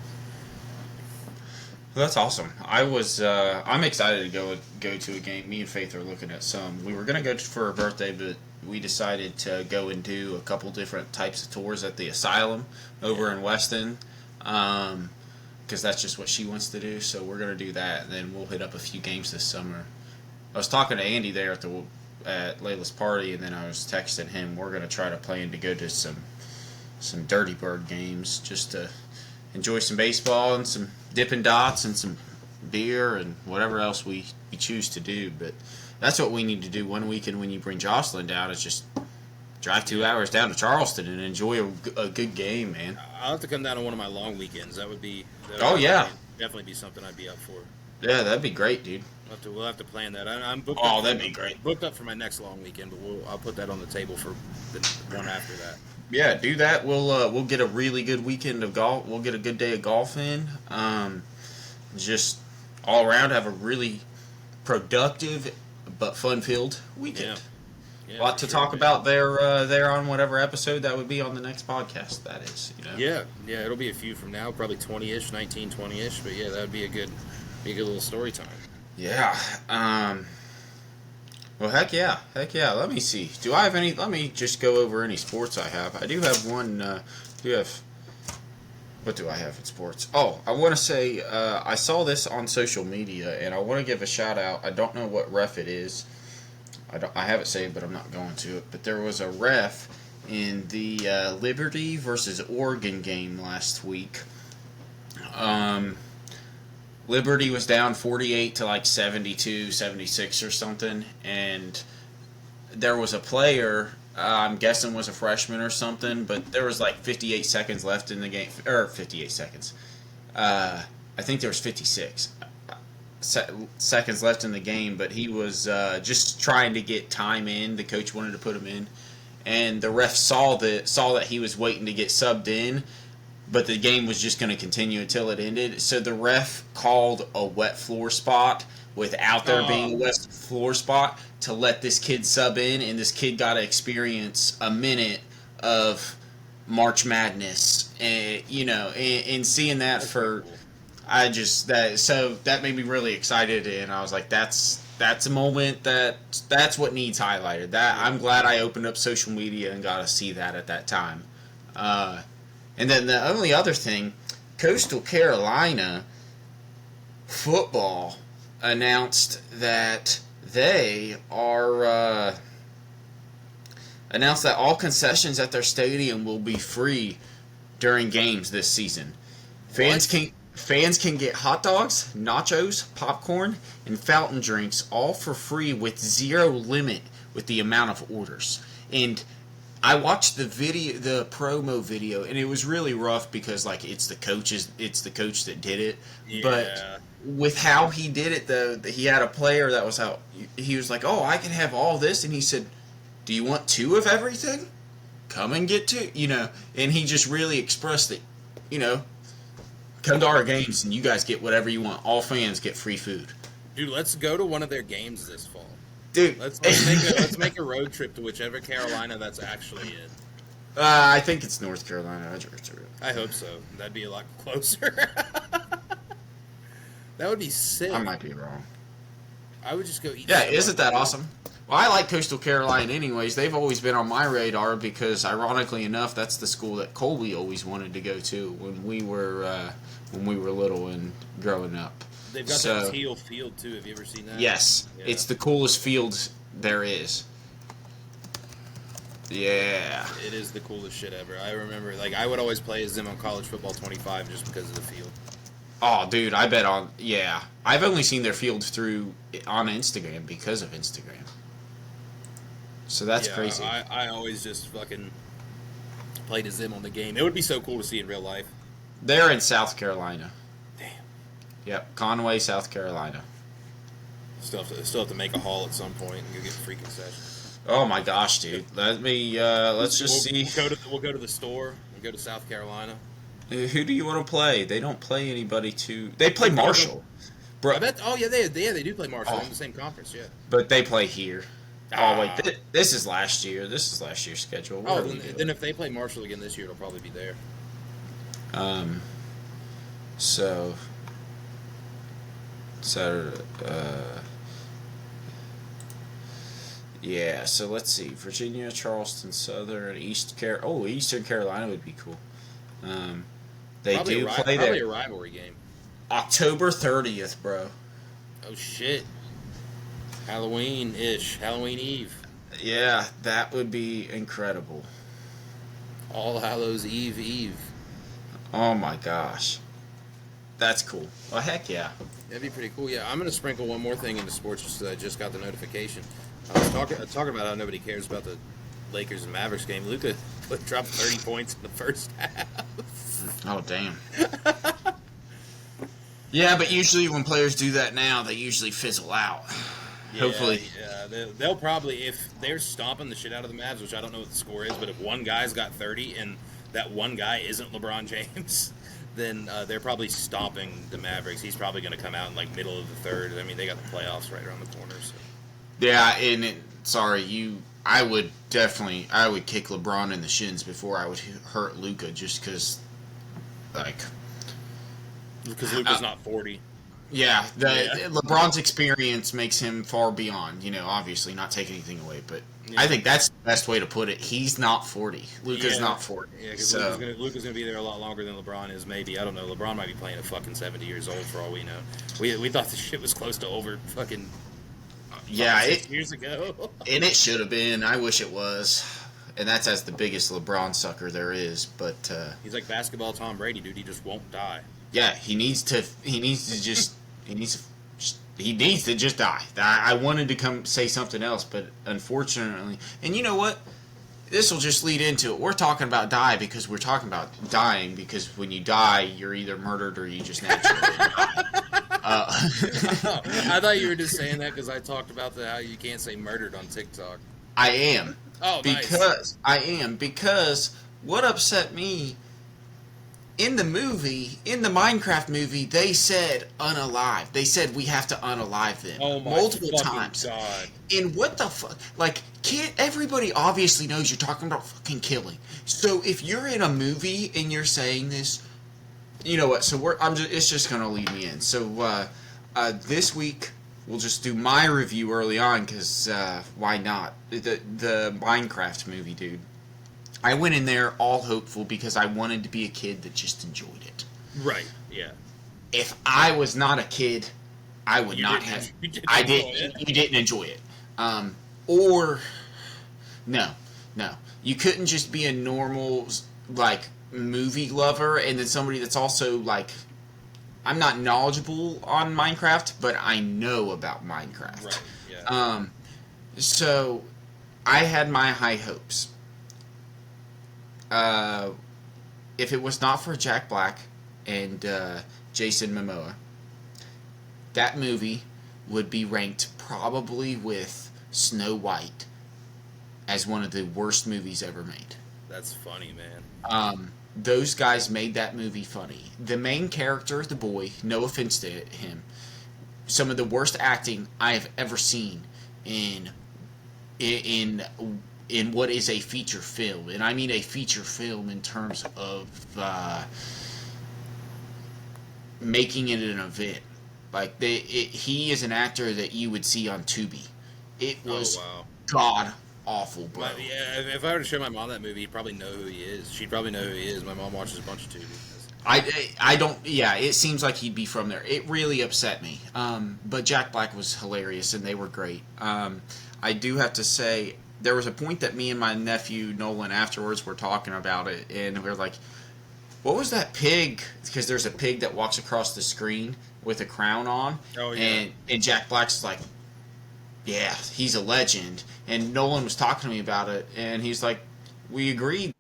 That's awesome. I'm excited to go to a game. Me and Faith are looking at some. We were gonna go for her birthday, but we decided to go and do a couple different types of tours at the Asylum over in Weston, because that's just what she wants to do. So we're gonna do that, and then we'll hit up a few games this summer. I was talking to Andy there at Layla's party, and then I was texting him. We're gonna try to plan to go to some Dirty Bird games just to enjoy some baseball and some Dippin' Dots and some beer and whatever else we choose to do. But that's what we need to do one weekend when you bring Jocelyn down, is just drive 2 hours down to Charleston and enjoy a good game, man. I'll have to come down on one of my long weekends. That would definitely be something I'd be up for. Yeah, that'd be great, dude. We'll have to plan that. I'm booked. Oh, that'd be great. Booked up for my next long weekend, but I'll put that on the table for the one after that. Yeah, do that. We'll get a really good weekend of golf. We'll get a good day of golf in. Just all around have a really productive but fun-filled weekend. Yeah, A lot to for sure, talk man. about there on whatever episode that would be on the next podcast. That is, Yeah, it'll be a few from now, probably 20-ish, 19, 20-ish, but yeah, that would be a good little story time. Yeah. Well, heck yeah. Let me see. Do I have any? Let me just go over any sports I have. I do have one. What do I have in sports? Oh, I want to say I saw this on social media, and I want to give a shout out. I don't know what ref it is. I have it saved, but I'm not going to it. But there was a ref in the Liberty versus Oregon game last week. Liberty was down 48 to like 72, 76 or something, and there was a player, I'm guessing was a freshman or something, but there was like 58 seconds left in the game, or 58 seconds. I think there was 56 seconds left in the game, but he was just trying to get time in. The coach wanted to put him in, and the ref saw that he was waiting to get subbed in, but the game was just going to continue until it ended. So the ref called a wet floor spot without there being a wet floor spot to let this kid sub in, and this kid got to experience a minute of March Madness, and and seeing that for, so that made me really excited, and I was like, that's a moment that's what needs highlighted. That I'm glad I opened up social media and got to see that at that time. And then the only other thing, Coastal Carolina football announced that they are announced that all concessions at their stadium will be free during games this season. Fans can get hot dogs, nachos, popcorn, and fountain drinks all for free with zero limit with the amount of orders. And I watched the promo video, and it was really rough because it's the coach that did it. Yeah. But with how he did it, though, he had a player that was out. He was like, "Oh, I can have all this," and he said, "Do you want 2 of everything? Come and get 2." And he just really expressed that, come to our games and you guys get whatever you want. All fans get free food. Dude, let's go to one of their games this fall. Dude, let's make a road trip to whichever Carolina that's actually in. I think it's North Carolina. I hope so. That'd be a lot closer. That would be sick. I might be wrong. I would just go eat. Yeah, isn't that awesome? Well, I like Coastal Carolina anyways. They've always been on my radar because, ironically enough, that's the school that Colby always wanted to go to when we were little and growing up. They've got that teal field too. Have you ever seen that? Yes, yeah. It's the coolest field there is. Yeah, it is the coolest shit ever. I remember, I would always play as them on College Football 25 just because of the field. Oh, dude, I bet on. Yeah, I've only seen their field on Instagram because of Instagram. So that's crazy. I always just fucking played as them on the game. It would be so cool to see in real life. They're in South Carolina. Damn. Yep, Conway, South Carolina. Still have to make a haul at some point and go get free concessions. Oh my gosh, dude! Let's just see. We'll go to the store. We'll go to South Carolina. Who do you want to play? They don't play anybody They play Marshall. Bro. I bet. Oh yeah, they do play Marshall. They're in the same conference. Yeah. But they play here. Oh wait, this is last year. This is last year's schedule. Then if they play Marshall again this year, it'll probably be there. So yeah. So let's see: Virginia, Charleston, Southern, Eastern Carolina would be cool. They probably do play probably a rivalry game. October 30th, bro. Oh shit. Halloween Eve. Yeah, that would be incredible. All Hallows Eve. Oh my gosh. That's cool. Well, heck yeah. That'd be pretty cool. Yeah, I'm going to sprinkle one more thing into sports just I just got the notification. I was talking about how nobody cares about the Lakers and Mavericks game. Luka dropped 30 points in the first half. Oh, damn. Yeah, but usually when players do that now, they usually fizzle out. Yeah, Hopefully. Yeah, they'll probably, if they're stomping the shit out of the Mavs, which I don't know what the score is, but if one guy's got 30 and that one guy isn't LeBron James, then they're probably stomping the Mavericks. He's probably going to come out in like middle of the third. I mean, they got the playoffs right around the corner. So. Yeah, I would kick LeBron in the shins before I would hurt Luka, just because, like, because Luka's not 40. Yeah, LeBron's experience makes him far beyond. Obviously not take anything away, but I think that's the best way to put it. He's not 40. Luka's not 40. Yeah, because so. Luka's gonna be there a lot longer than LeBron is. Maybe, I don't know. LeBron might be playing at fucking 70 years old for all we know. We thought the shit was close to over fucking. Yeah, 6 years ago. And it should have been. I wish it was. And that's as the biggest LeBron sucker there is. But he's like basketball Tom Brady, dude. He just won't die. Yeah, he needs to just die. I wanted to say something else, but unfortunately, and you know what? This will just lead into it. We're talking about because we're talking about dying, because when you die, you're either murdered or you just naturally die. I thought you were just saying that because I talked about how you can't say murdered on TikTok. I am. Oh, nice. Because what upset me in the Minecraft movie, they said unalive. They said we have to unalive them multiple times. God. And what the fuck? Like, everybody obviously knows you're talking about fucking killing. So if you're in a movie and you're saying this, you know what? So it's just gonna lead me in. So this week we'll just do my review early on, because why not? The Minecraft movie, dude. I went in there all hopeful because I wanted to be a kid that just enjoyed it. Right. Yeah. If I was not a kid, I would not have. You didn't enjoy it. Or no. You couldn't just be a normal movie lover and then somebody that's also I'm not knowledgeable on Minecraft, but I know about Minecraft. Right. Yeah. So I had my high hopes. If it was not for Jack Black and Jason Momoa, that movie would be ranked probably with Snow White as one of the worst movies ever made. That's funny, man. Those guys made that movie funny. The main character, the boy, no offense to him, some of the worst acting I have ever seen in what is a feature film, and I mean a feature film in terms of making it an event. He is an actor that you would see on Tubi. It was god awful, bro. Yeah, if I were to show my mom that movie, you'd probably know who he is. She'd probably know who he is. My mom watches a bunch of Tubi. I don't. Yeah, it seems like he'd be from there. It really upset me. But Jack Black was hilarious, and they were great. I do have to say, there was a point that me and my nephew Nolan afterwards were talking about it, and we were like, what was that pig? Because there's a pig that walks across the screen with a crown on. Oh, yeah. And Jack Black's like, yeah, he's a legend. And Nolan was talking to me about it, and he's like, we agreed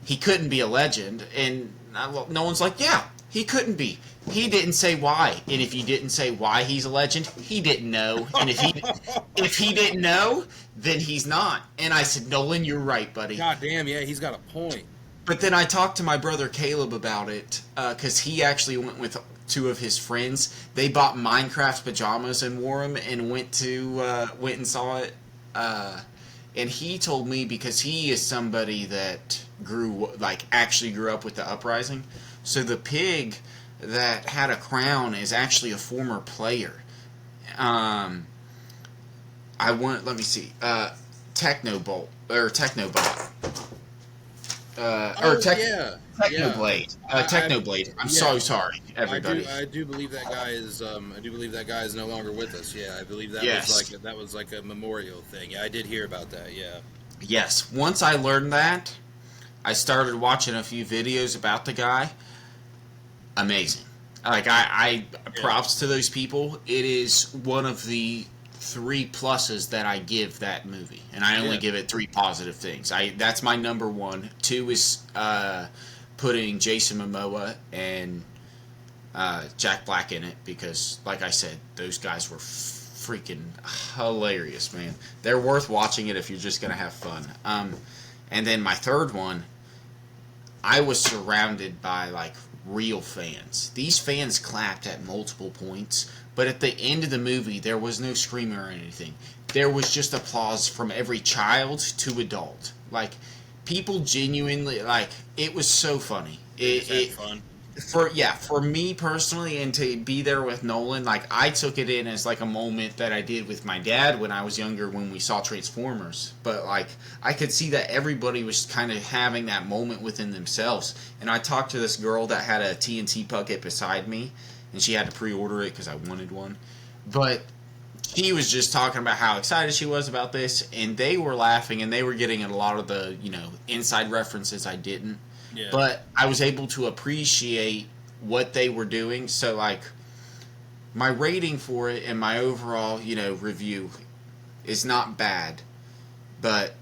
he couldn't be a legend. And Nolan's like, yeah, he couldn't be. He didn't say why. And if he didn't say why he's a legend, he didn't know. And if he didn't know, then he's not. And I said, Nolan, you're right, buddy. God damn, yeah, he's got a point. But then I talked to my brother Caleb about it, because he actually went with two of his friends. They bought Minecraft pajamas and wore them and went and saw it. And he told me, because he is somebody that actually grew up with the Uprising. So the pig that had a crown is actually a former player. Let me see. Technobot. Technoblade. Technoblade. I'm so sorry, everybody. I do believe that guy is. I do believe that guy is no longer with us. Yeah, I believe that was like a memorial thing. Yeah, I did hear about that. Yeah. Yes. Once I learned that, I started watching a few videos about the guy. Amazing. I props to those people. It is one of the 3 pluses that I give that movie, and I only give it 3 positive things. That's my number 1. 2 is putting Jason Momoa and Jack Black in it, because, like I said, those guys were freaking hilarious, man. They're worth watching it if you're just gonna have fun. And then my third one, I was surrounded by real fans. These fans clapped at multiple points, but at the end of the movie, there was no screaming or anything. There was just applause from every child to adult. Like, people genuinely, like, it was so funny. It Fun. for me personally, and to be there with Nolan, like, I took it in as like a moment that I did with my dad when I was younger when we saw Transformers. But like, I could see that everybody was kind of having that moment within themselves. And I talked to this girl that had a TNT bucket beside me, and she had to pre-order it because I wanted one. But she was just talking about how excited she was about this, and they were laughing, and they were getting a lot of the, inside references I didn't. Yeah. But I was able to appreciate what they were doing. So, like, my rating for it and my overall, review is not bad. But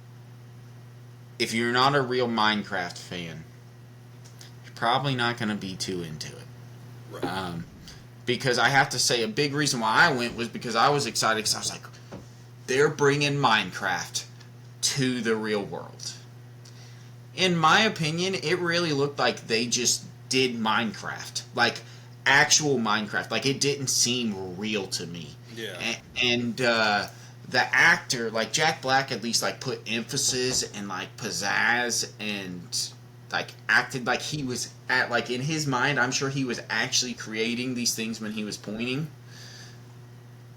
if you're not a real Minecraft fan, you're probably not going to be too into it. Right. Because I have to say, a big reason why I went was because I was excited, because I was like, they're bringing Minecraft to the real world. In my opinion, it really looked like they just did Minecraft. Like, actual Minecraft. Like, it didn't seem real to me. Yeah. And the actor, like, Jack Black at least, like, put emphasis and, like, pizzazz and, like, acted like he was at, like, in his mind, I'm sure he was actually creating these things when he was pointing.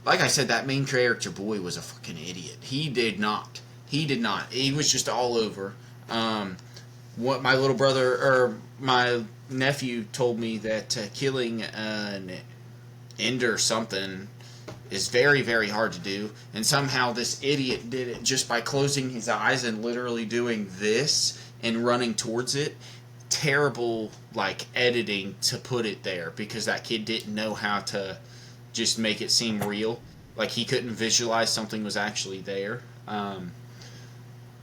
Like I said, that main character boy was a fucking idiot. He did not. He was just all over. What my little brother or my nephew told me that killing an ender something is very, very hard to do, and somehow this idiot did it just by closing his eyes and literally doing this and running towards it. Terrible, like, editing to put it there, because that kid didn't know how to just make it seem real. Like, he couldn't visualize something was actually there.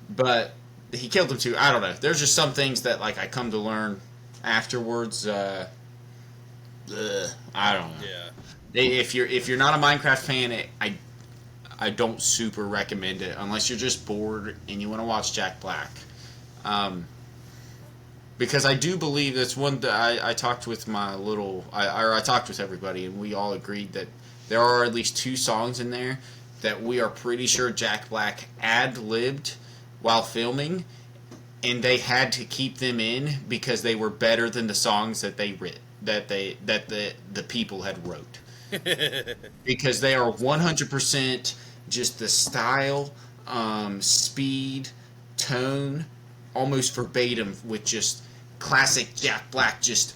But he killed him too. I don't know. There's just some things that, like, I come to learn afterwards. I don't know. Yeah. If you're not a Minecraft fan, I don't super recommend it unless you're just bored and you want to watch Jack Black. Because I do believe that's one that I talked with I talked with everybody, and we all agreed that there are at least 2 songs in there that we are pretty sure Jack Black ad-libbed while filming, and they had to keep them in because they were better than the songs that they writ that the people had wrote. Because they are 100% just the style, speed, tone, almost verbatim, with just classic Jack Black just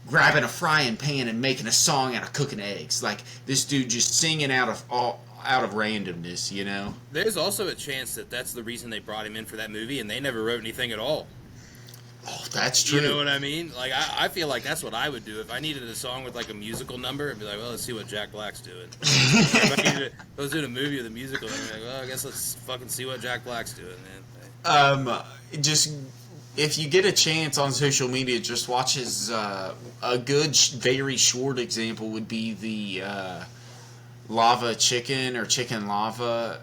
grabbing a frying pan and making a song out of cooking eggs. Like, this dude just singing out of randomness, There's also a chance that that's the reason they brought him in for that movie, and they never wrote anything at all. Oh, that's true. You know what I mean? Like, I feel like that's what I would do if I needed a song with, like, a musical number. I'd be like, well, let's see what Jack Black's doing. If I was doing a movie with a musical, I'd be like, well, I guess let's fucking see what Jack Black's doing, man. Just if you get a chance on social media, just watch his. A good, very short example would be the lava chicken or chicken lava,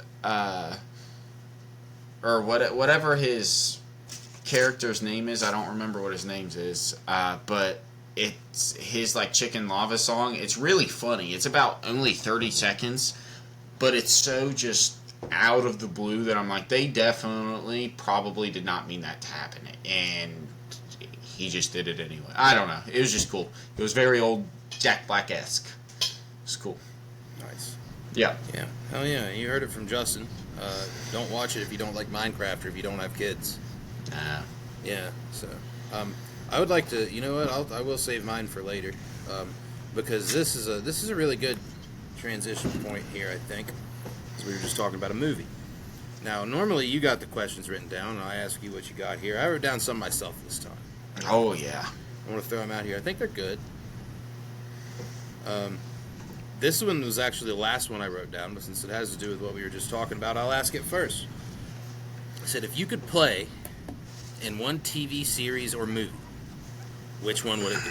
or whatever his character's name is. I don't remember what his name is, but it's his, like, chicken lava song. It's really funny. It's about only 30 seconds, but it's so just out of the blue that I'm like, they definitely probably did not mean that to happen, and he just did it anyway. I don't know. It was just cool. It was very old Jack Black-esque. It's cool. Nice. Yeah. Yeah. Hell yeah. You heard it from Justin. Don't watch it if you don't like Minecraft or if you don't have kids. Yeah. So, I would like to. You know what? I will save mine for later, because this is a really good transition point here, I think. We were just talking about a movie. Now, normally you got the questions written down, and I ask you what you got here. I wrote down some myself this time. Oh, yeah. I want to throw them out here. I think they're good. This one was actually the last one I wrote down, but since it has to do with what we were just talking about, I'll ask it first. I said, if you could play in one TV series or movie, which one would it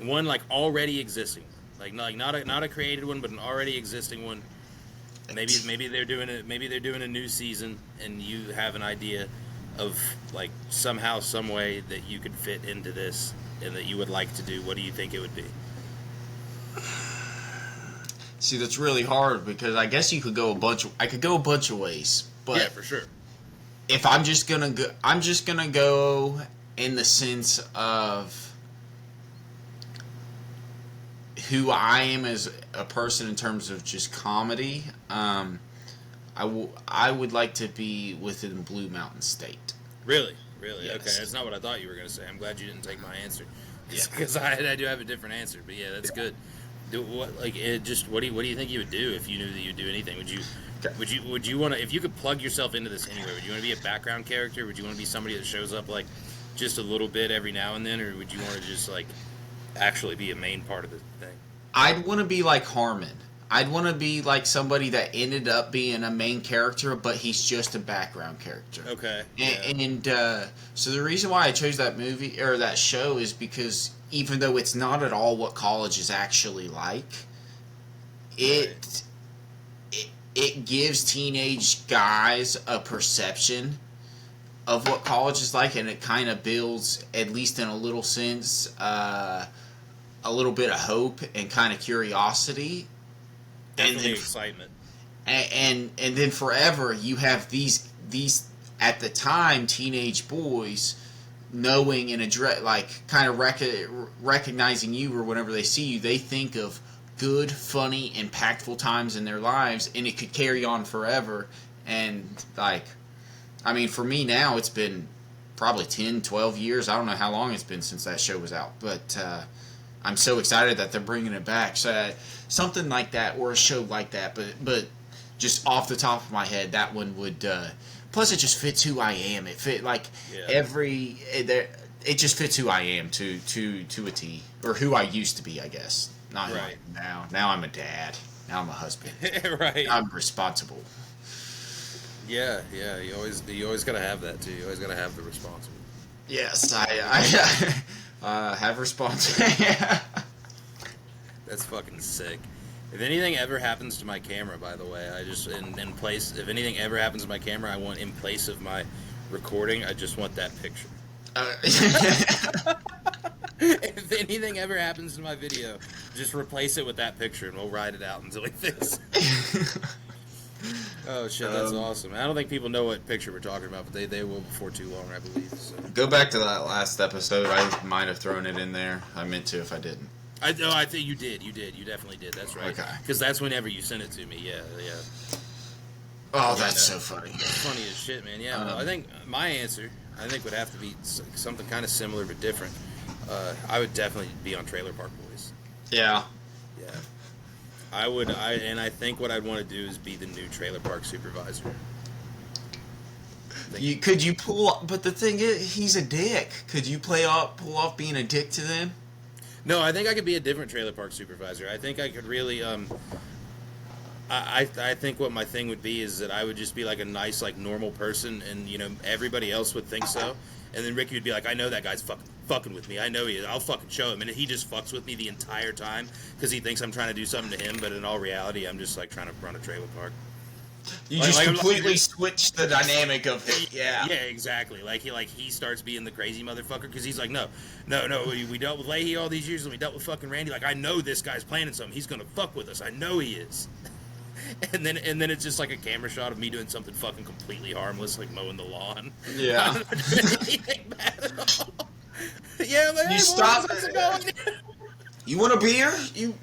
be? One, like, already existing. Like not a created one, but an already existing one. Maybe they're doing a new season, and you have an idea. of like somehow, some way that you could fit into this and that you would like to do, what do you think it would be? See, that's really hard because I guess you could go I could go a bunch of ways, but Yeah, for sure. if I'm just gonna go in the sense of who I am as a person in terms of just comedy. I would like to be within Blue Mountain State. Really? Really? Yes. Okay, that's not what I thought you were going to say. I'm glad you didn't take my answer. Yeah. Because I do have a different answer. But yeah, that's good. What do you think you would do if you knew that you'd do anything? Would you want to, if you could plug yourself into this anywhere, would you want to be a background character? Would you want to be somebody that shows up like just a little bit every now and then, or would you want to just like actually be a main part of the thing? I'd want to be like Harmon. I'd want to be like somebody that ended up being a main character, but he's just a background character. Okay. And so the reason why I chose that movie or that show is because even though it's not at all what college is actually like, it gives teenage guys a perception of what college is like, and it kind of builds, at least in a little sense, a little bit of hope and kind of curiosity. Definitely excitement. And then forever you have these at the time teenage boys knowing and kind of recognizing you, or whenever they see you, they think of good, funny, impactful times in their lives, and it could carry on forever. And like, I mean, for me now, it's been probably 10, 12 years. I don't know how long it's been since that show was out, but I'm so excited that they're bringing it back. So something like that, or a show like that, but just off the top of my head, that one would. Plus, it just fits who I am. It fit like it just fits who I am to a T, or who I used to be, I guess. Not right now. Now I'm a dad. Now I'm a husband. Right. I'm responsible. Yeah. You always gotta have that too. You always gotta have the responsible. Yes, I have responsibility. That's fucking sick. If anything ever happens to my camera, by the way, I just in place. If anything ever happens to my camera, I want in place of my recording, I just want that picture. If anything ever happens to my video, just replace it with that picture, and we'll ride it out until we fix it. Oh shit, that's awesome. I don't think people know what picture we're talking about, but they will before too long, I believe. So. Go back to that last episode. I might have thrown it in there. I meant to if I didn't. I think you did. You definitely did. That's right. Okay. Because that's whenever you sent it to me. Yeah. Oh, that's so funny. That's funny as shit, man. Yeah. Well, I think my answer, would have to be something kind of similar but different. I would definitely be on Trailer Park Boys. Yeah. Yeah. I would. I think what I'd want to do is be the new Trailer Park supervisor. Could you pull? But the thing is, he's a dick. Could you pull off being a dick to them? No, I think I could be a different Trailer Park supervisor. I think I could really. I think what my thing would be is that I would just be like a nice, like normal person, and everybody else would think so. And then Ricky would be like, I know that guy's fucking with me. I know he is. I'll fucking show him. And he just fucks with me the entire time because he thinks I'm trying to do something to him. But in all reality, I'm just like trying to run a trailer park. You just completely switch the dynamic of it. Yeah. Yeah, exactly. Like he starts being the crazy motherfucker because he's like, no. We dealt with Leahy all these years, and we dealt with fucking Randy. Like, I know this guy's planning something. He's gonna fuck with us. I know he is. And then it's just like a camera shot of me doing something fucking completely harmless, like mowing the lawn. Yeah. I don't do anything bad at all. Yeah, like, you stop. You want a beer? You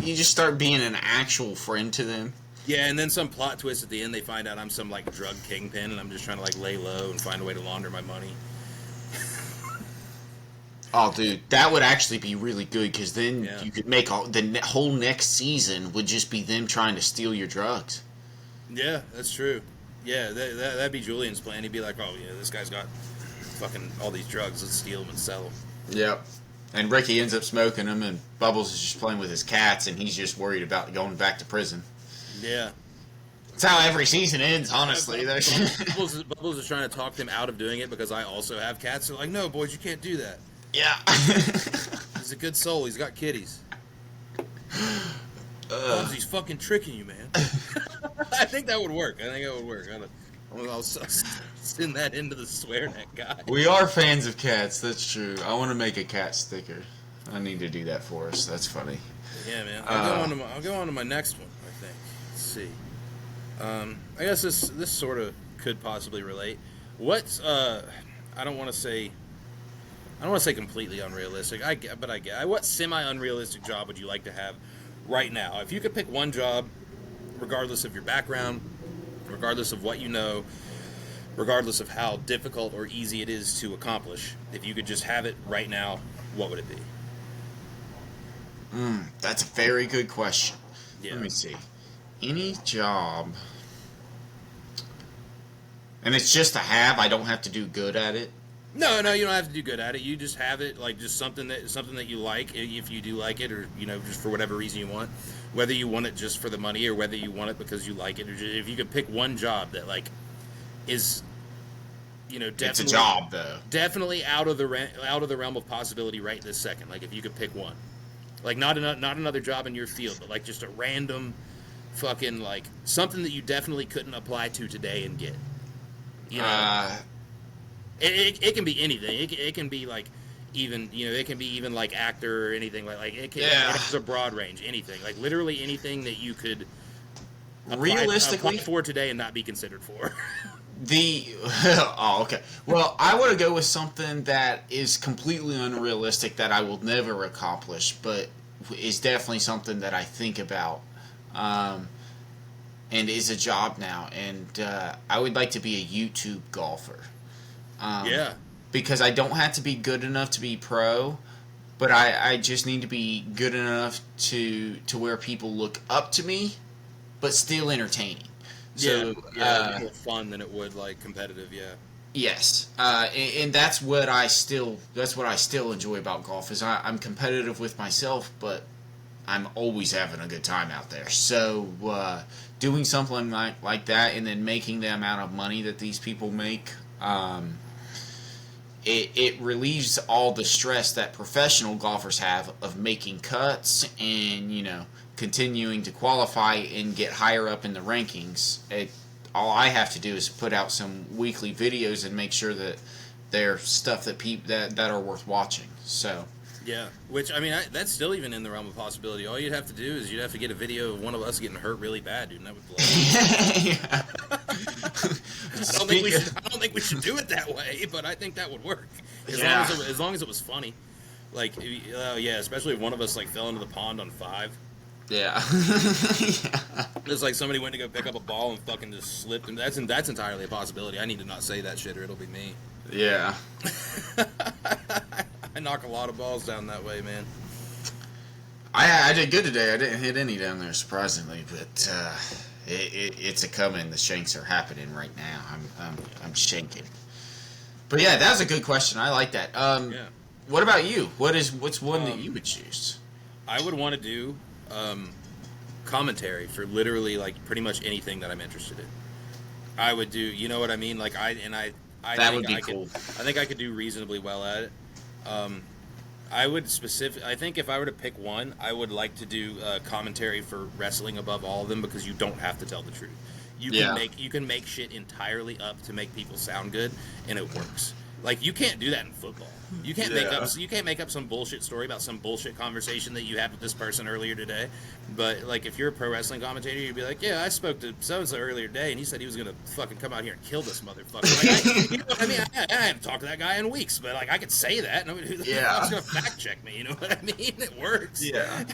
just start being an actual friend to them. Yeah, and then some plot twist at the end, they find out I'm some like drug kingpin, and I'm just trying to like lay low and find a way to launder my money. Oh, dude, that would actually be really good because then you could make the whole next season would just be them trying to steal your drugs. Yeah, that's true. Yeah, that'd be Julian's plan. He'd be like, oh yeah, this guy's got fucking all these drugs. Let's steal them and sell them. Yep. And Ricky ends up smoking them, and Bubbles is just playing with his cats, and he's just worried about going back to prison. Yeah. That's how every season ends, honestly. Bubbles is trying to talk them out of doing it because I also have cats. They're like, no, boys, you can't do that. Yeah. He's a good soul. He's got kitties. He's fucking tricking you, man. I think that would work. I'll Send that into the swear net guy. We are fans of cats. That's true. I want to make a cat sticker. I need to do that for us. That's funny. Yeah, man. I'll go on to my next one. I think. Let's see. I guess this sort of could possibly relate. What's I don't want to say completely unrealistic. What semi-unrealistic job would you like to have right now? If you could pick one job, regardless of your background, regardless of what you know, regardless of how difficult or easy it is to accomplish, if you could just have it right now, what would it be? That's a very good question. Yeah. Let me see. Any job, and it's just a have. I don't have to do good at it. No, you don't have to do good at it. You just have it, like, just something that you like, if you do like it, or, you know, just for whatever reason you want. Whether you want it just for the money, or whether you want it because you like it, or just, if you could pick one job that, like, is, you know, definitely, It's a job, though. definitely out of the realm of possibility right this second. Like, if you could pick one, like, not another job in your field, but like just a random, fucking, like, something that you definitely couldn't apply to today and get. You know. It can be anything. It can be like even, you know, it can be even like actor or anything like it can. Yeah. It's a broad range. Anything, like literally anything that you could Realistically, apply for today and not be considered for. Oh, okay. Well, I want to go with something that is completely unrealistic that I will never accomplish, but is definitely something that I think about, and is a job now. And I would like to be a YouTube golfer. Yeah. Because I don't have to be good enough to be pro, but I just need to be good enough to where people look up to me, but still entertaining. So, it'd be more fun than it would like competitive. Yeah. Yes, and that's what I still enjoy about golf is I'm competitive with myself, but I'm always having a good time out there. So doing something like that and then making the amount of money that these people make. It relieves all the stress that professional golfers have of making cuts and, you know, continuing to qualify and get higher up in the rankings. All I have to do is put out some weekly videos and make sure that they're stuff that are worth watching. So yeah, which I mean, that's still even in the realm of possibility. All you'd have to do is you'd have to get a video of one of us getting hurt really bad, dude, and that would blow. I don't think we should do it that way, but I think that would work as long as it was funny. Like, especially if one of us like fell into the pond on 5. Yeah. It's like somebody went to go pick up a ball and fucking just slipped, and that's entirely a possibility. I need to not say that shit or it'll be me. Yeah. I knock a lot of balls down that way, man. I did good today. I didn't hit any down there, surprisingly, but it's a coming. The shanks are happening right now. I'm shanking. But yeah, that was a good question. I like that. Yeah. What about you? What's one that you would choose? I would want to do commentary for literally like pretty much anything that I'm interested in. I would do, you know what I mean? Like that would be cool. I think I could do reasonably well at it. I think if I were to pick one, I would like to do commentary for wrestling above all of them because you don't have to tell the truth. You can make shit entirely up to make people sound good, and it works. Like, you can't do that in football. You can't make up some bullshit story about some bullshit conversation that you had with this person earlier today. But like, if you're a pro wrestling commentator, you'd be like, yeah, I spoke to so and so earlier today, and he said he was gonna fucking come out here and kill this motherfucker. Like, I mean, I haven't talked to that guy in weeks, but like, I could say that. Nobody who's gonna fact check me. You know what I mean? It works. Yeah.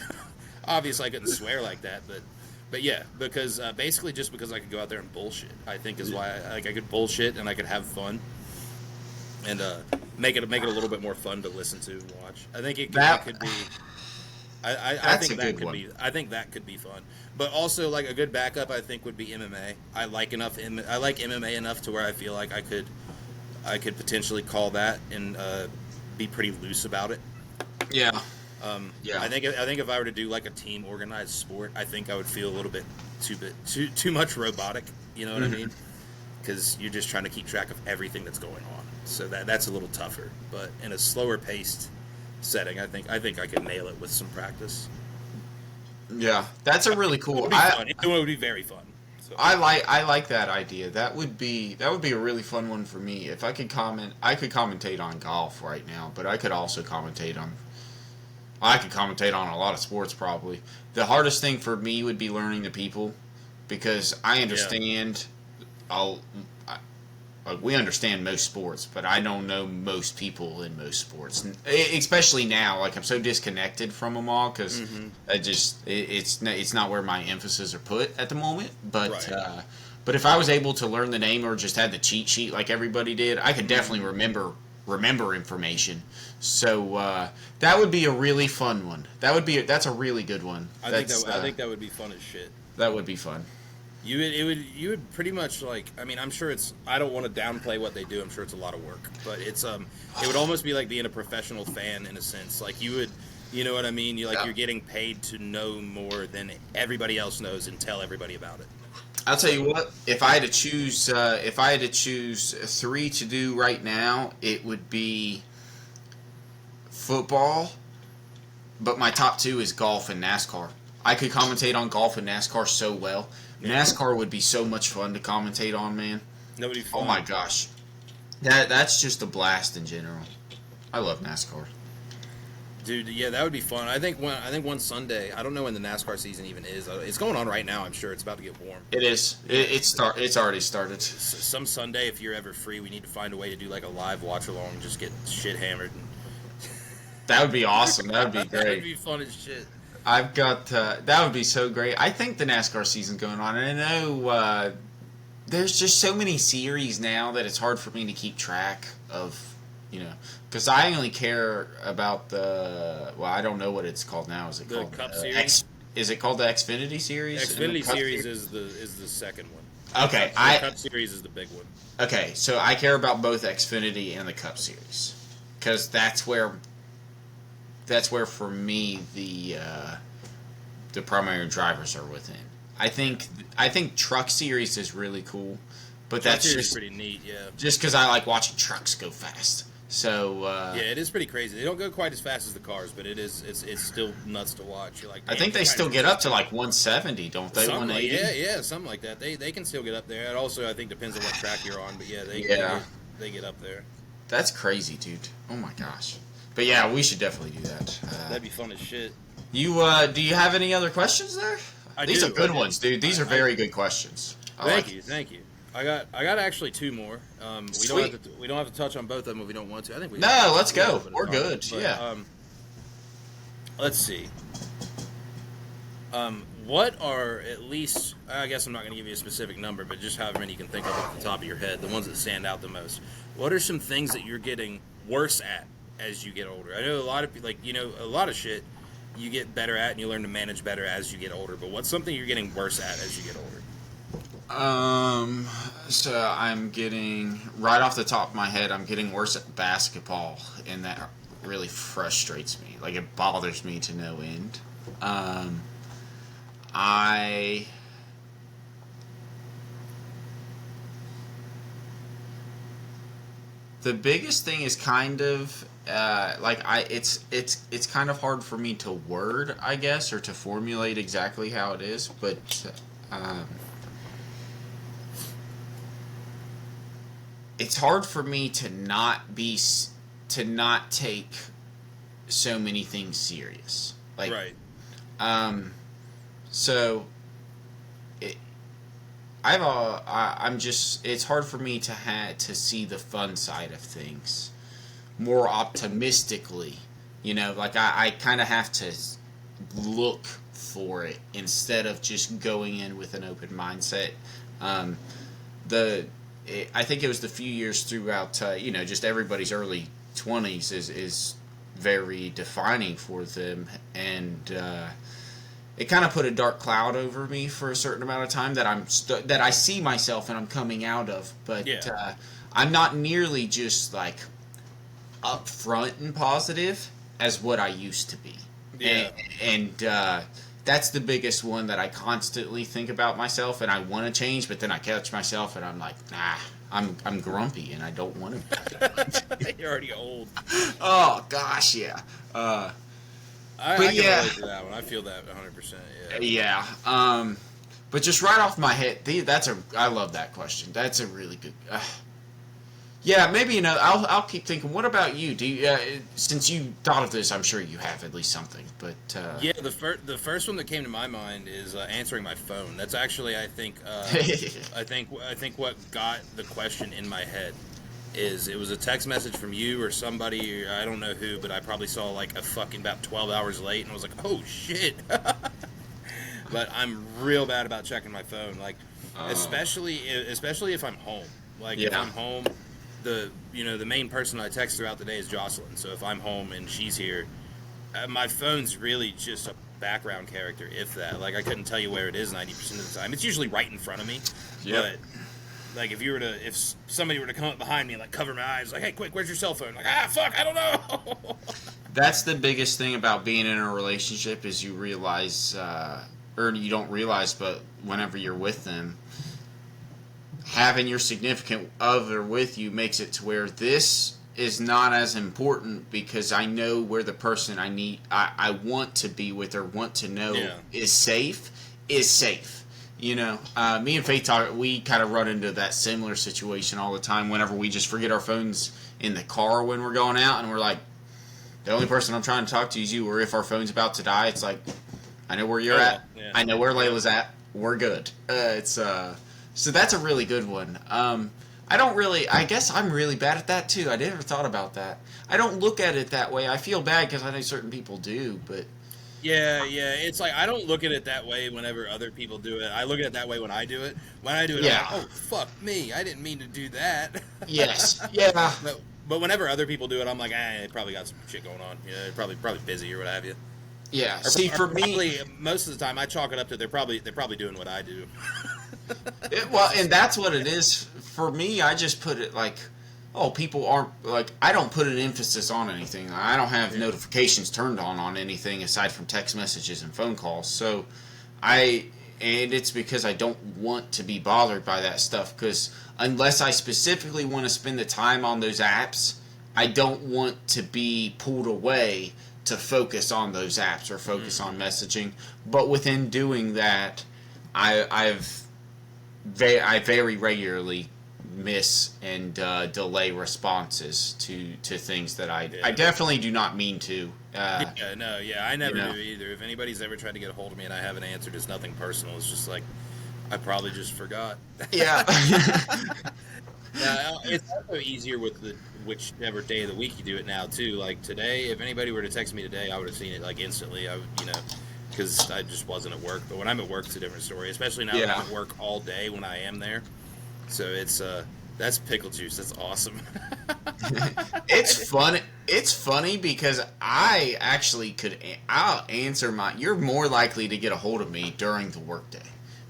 Obviously, I couldn't swear like that, but yeah, because basically just because I could go out there and bullshit, I think is why I could bullshit and I could have fun. And make it a little bit more fun to listen to and watch. I think that could be. I think that could be fun. But also, like, a good backup, I think, would be MMA. I like MMA enough to where I feel like I could potentially call that and be pretty loose about it. Yeah. I think if I were to do like a team organized sport, I think I would feel a little bit too much robotic. You know what I mean? Because you're just trying to keep track of everything that's going on. So that's a little tougher. But in a slower paced setting, I think I could nail it with some practice. Yeah, that's a really cool. It would be very fun. So I like that idea. That would be a really fun one for me. If I could I could commentate on golf right now, but I could also commentate on a lot of sports probably. The hardest thing for me would be learning the people, because I understand I'll we understand most sports, but I don't know most people in most sports, especially now. Like, I'm so disconnected from them all because it's not where my emphasis are put at the moment. But but if I was able to learn the name or just had the cheat sheet like everybody did, I could definitely remember information. So that would be a really fun one. That's a really good one. I think that would be fun as shit. That would be fun. You would pretty much, like, I mean, I'm sure I don't want to downplay what they do. I'm sure it's a lot of work, but it would almost be like being a professional fan in a sense. Like, you know what I mean? You're getting paid to know more than everybody else knows and tell everybody about it. I'll tell you what, if I had to choose 3 to do right now, it would be football, but my top 2 is golf and NASCAR. I could commentate on golf and NASCAR so well. NASCAR would be so much fun to commentate on, man. Nobody fun. Oh my gosh. That's just a blast in general. I love NASCAR. Dude, yeah, that would be fun. I think one Sunday, I don't know when the NASCAR season even is. It's going on right now, I'm sure. It's about to get warm. It is. It's already started. Some Sunday, if you're ever free, we need to find a way to do like a live watch along and just get shit hammered. That would be awesome. That would be great. That would be fun as shit. I've got that would be so great. I think the NASCAR season's going on, and I know there's just so many series now that it's hard for me to keep track of, because I only care about I don't know what it's called now. Is it called the Cup Series? Is it called the Xfinity Series? Xfinity Series is the second one. Okay, the Cup Series is the big one. Okay, so I care about both Xfinity and the Cup Series, because that's where for me the primary drivers are within. I think Truck Series is really cool, but that's just pretty neat. Yeah, just because I like watching trucks go fast. So yeah, it is pretty crazy. They don't go quite as fast as the cars, but it's still nuts to watch. You're like, I think they still get up to like 170, don't they? 180. Yeah, something like that. They can still get up there. It also, I think, depends on what track you're on, but yeah, they get up there. That's crazy, dude. Oh my gosh. But yeah, we should definitely do that. That'd be fun as shit. Do you have any other questions there? These are good ones, dude. These are very good questions. Thank you. I got actually 2 more. We don't have to touch on both of them if we don't want to. I think we. No, let's go. We're good. But, yeah. Let's see. What are, at least, I guess I'm not going to give you a specific number, but just however many you can think of off the top of your head, the ones that stand out the most. What are some things that you're getting worse at as you get older? I know a lot of people, a lot of shit you get better at and you learn to manage better as you get older, but what's something you're getting worse at as you get older? So I'm getting, right off the top of my head, I'm getting worse at basketball, and that really frustrates me. Like, it bothers me to no end. The biggest thing is kind of it's kind of hard for me to word, I guess, or to formulate exactly how it is, but it's hard for me to not take so many things serious. Like, right. So it's hard for me to see the fun side of things more optimistically, like I kind of have to look for it instead of just going in with an open mindset. I think it was the few years throughout, just everybody's early 20s is very defining for them, and it kind of put a dark cloud over me for a certain amount of time that that I see myself and I'm coming out of, but I'm not nearly just like upfront and positive as what I used to be. Yeah. And that's the biggest one that I constantly think about myself, and I want to change, but then I catch myself and I'm like, nah, I'm grumpy and I don't want to. You're already old. Oh gosh, yeah. I can relate to that one. I feel that 100%. Yeah. But just right off my head, I love that question. That's a really good. Yeah, maybe I'll keep thinking. What about you? Do you, since you thought of this, I'm sure you have at least something. But Yeah, the first one that came to my mind is answering my phone. That's actually, I think, I think what got the question in my head is it was a text message from you or somebody, I don't know who, but I probably saw like a fucking about 12 hours late, and I was like, oh shit. But I'm real bad about checking my phone, like especially if I'm home. Like if I'm home, the main person I text throughout the day is Jocelyn. So if I'm home and she's here, my phone's really just a background character, if that. Like I couldn't tell you where it is 90% of the time. It's usually right in front of me. But like if somebody were to come up behind me and like cover my eyes, like, hey, quick, where's your cell phone? Like, fuck, I don't know. That's the biggest thing about being in a relationship is you realize, or you don't realize, but whenever you're with them, having your significant other with you makes it to where this is not as important because I know where the person I want to be with or want to know is safe. Me and Faith we kind of run into that similar situation all the time whenever we just forget our phones in the car when we're going out, and we're like, the only person I'm trying to talk to is you, or if our phone's about to die, it's like, I know where you're at. Yeah. I know where Layla's at. We're good. So that's a really good one. I guess I'm really bad at that too. I never thought about that. I don't look at it that way. I feel bad because I know certain people do, but... Yeah. It's like, I don't look at it that way whenever other people do it. I look at it that way when I do it. When I do it, I'm like, oh, fuck me. I didn't mean to do that. Yes. Yeah. But whenever other people do it, I'm like, they probably got some shit going on. Yeah, they're probably busy or what have you. Yeah. See, for me... Most of the time, I chalk it up to they're probably doing what I do. And that's what it is. For me, I just put it like, people aren't, like, I don't put an emphasis on anything. I don't have notifications turned on anything aside from text messages and phone calls. So, and it's because I don't want to be bothered by that stuff, because unless I specifically want to spend the time on those apps, I don't want to be pulled away to focus on those apps or focus on messaging. But within doing that, I very regularly miss and delay responses to things that I definitely do not mean to. I never do either. If anybody's ever tried to get a hold of me and I haven't answered, it's nothing personal. It's just like, I probably just forgot. Yeah. It's also easier with whichever day of the week you do it now too. Like today, if anybody were to text me today, I would have seen it like instantly. I would, because I just wasn't at work. But when I'm at work, it's a different story. Especially now that I'm at work all day when I am there. So it's that's pickle juice. That's awesome. It's fun. It's funny because I actually I'll answer you're more likely to get a hold of me during the workday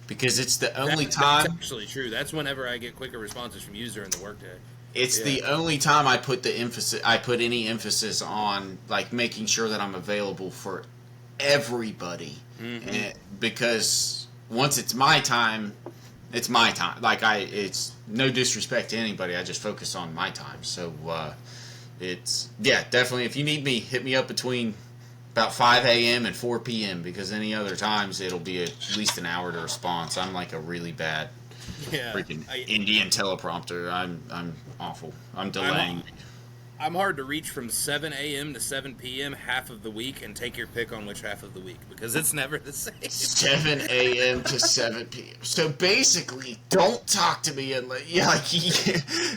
because it's the only time. That's actually true. That's whenever I get quicker responses from you during the workday. It's the only time I put any emphasis on like making sure that I'm available for everybody, because once it's my time, it's my time. Like it's no disrespect to anybody. I just focus on my time. So it's definitely. If you need me, hit me up between about 5 a.m. and 4 p.m. because any other times it'll be at least an hour to response. I'm like a really bad freaking Indian teleprompter. I'm awful. I'm delaying. I'm hard to reach from 7 a.m. to 7 p.m. half of the week, and take your pick on which half of the week, because it's never the same. 7 a.m. to 7 p.m. So basically, don't talk to me unless,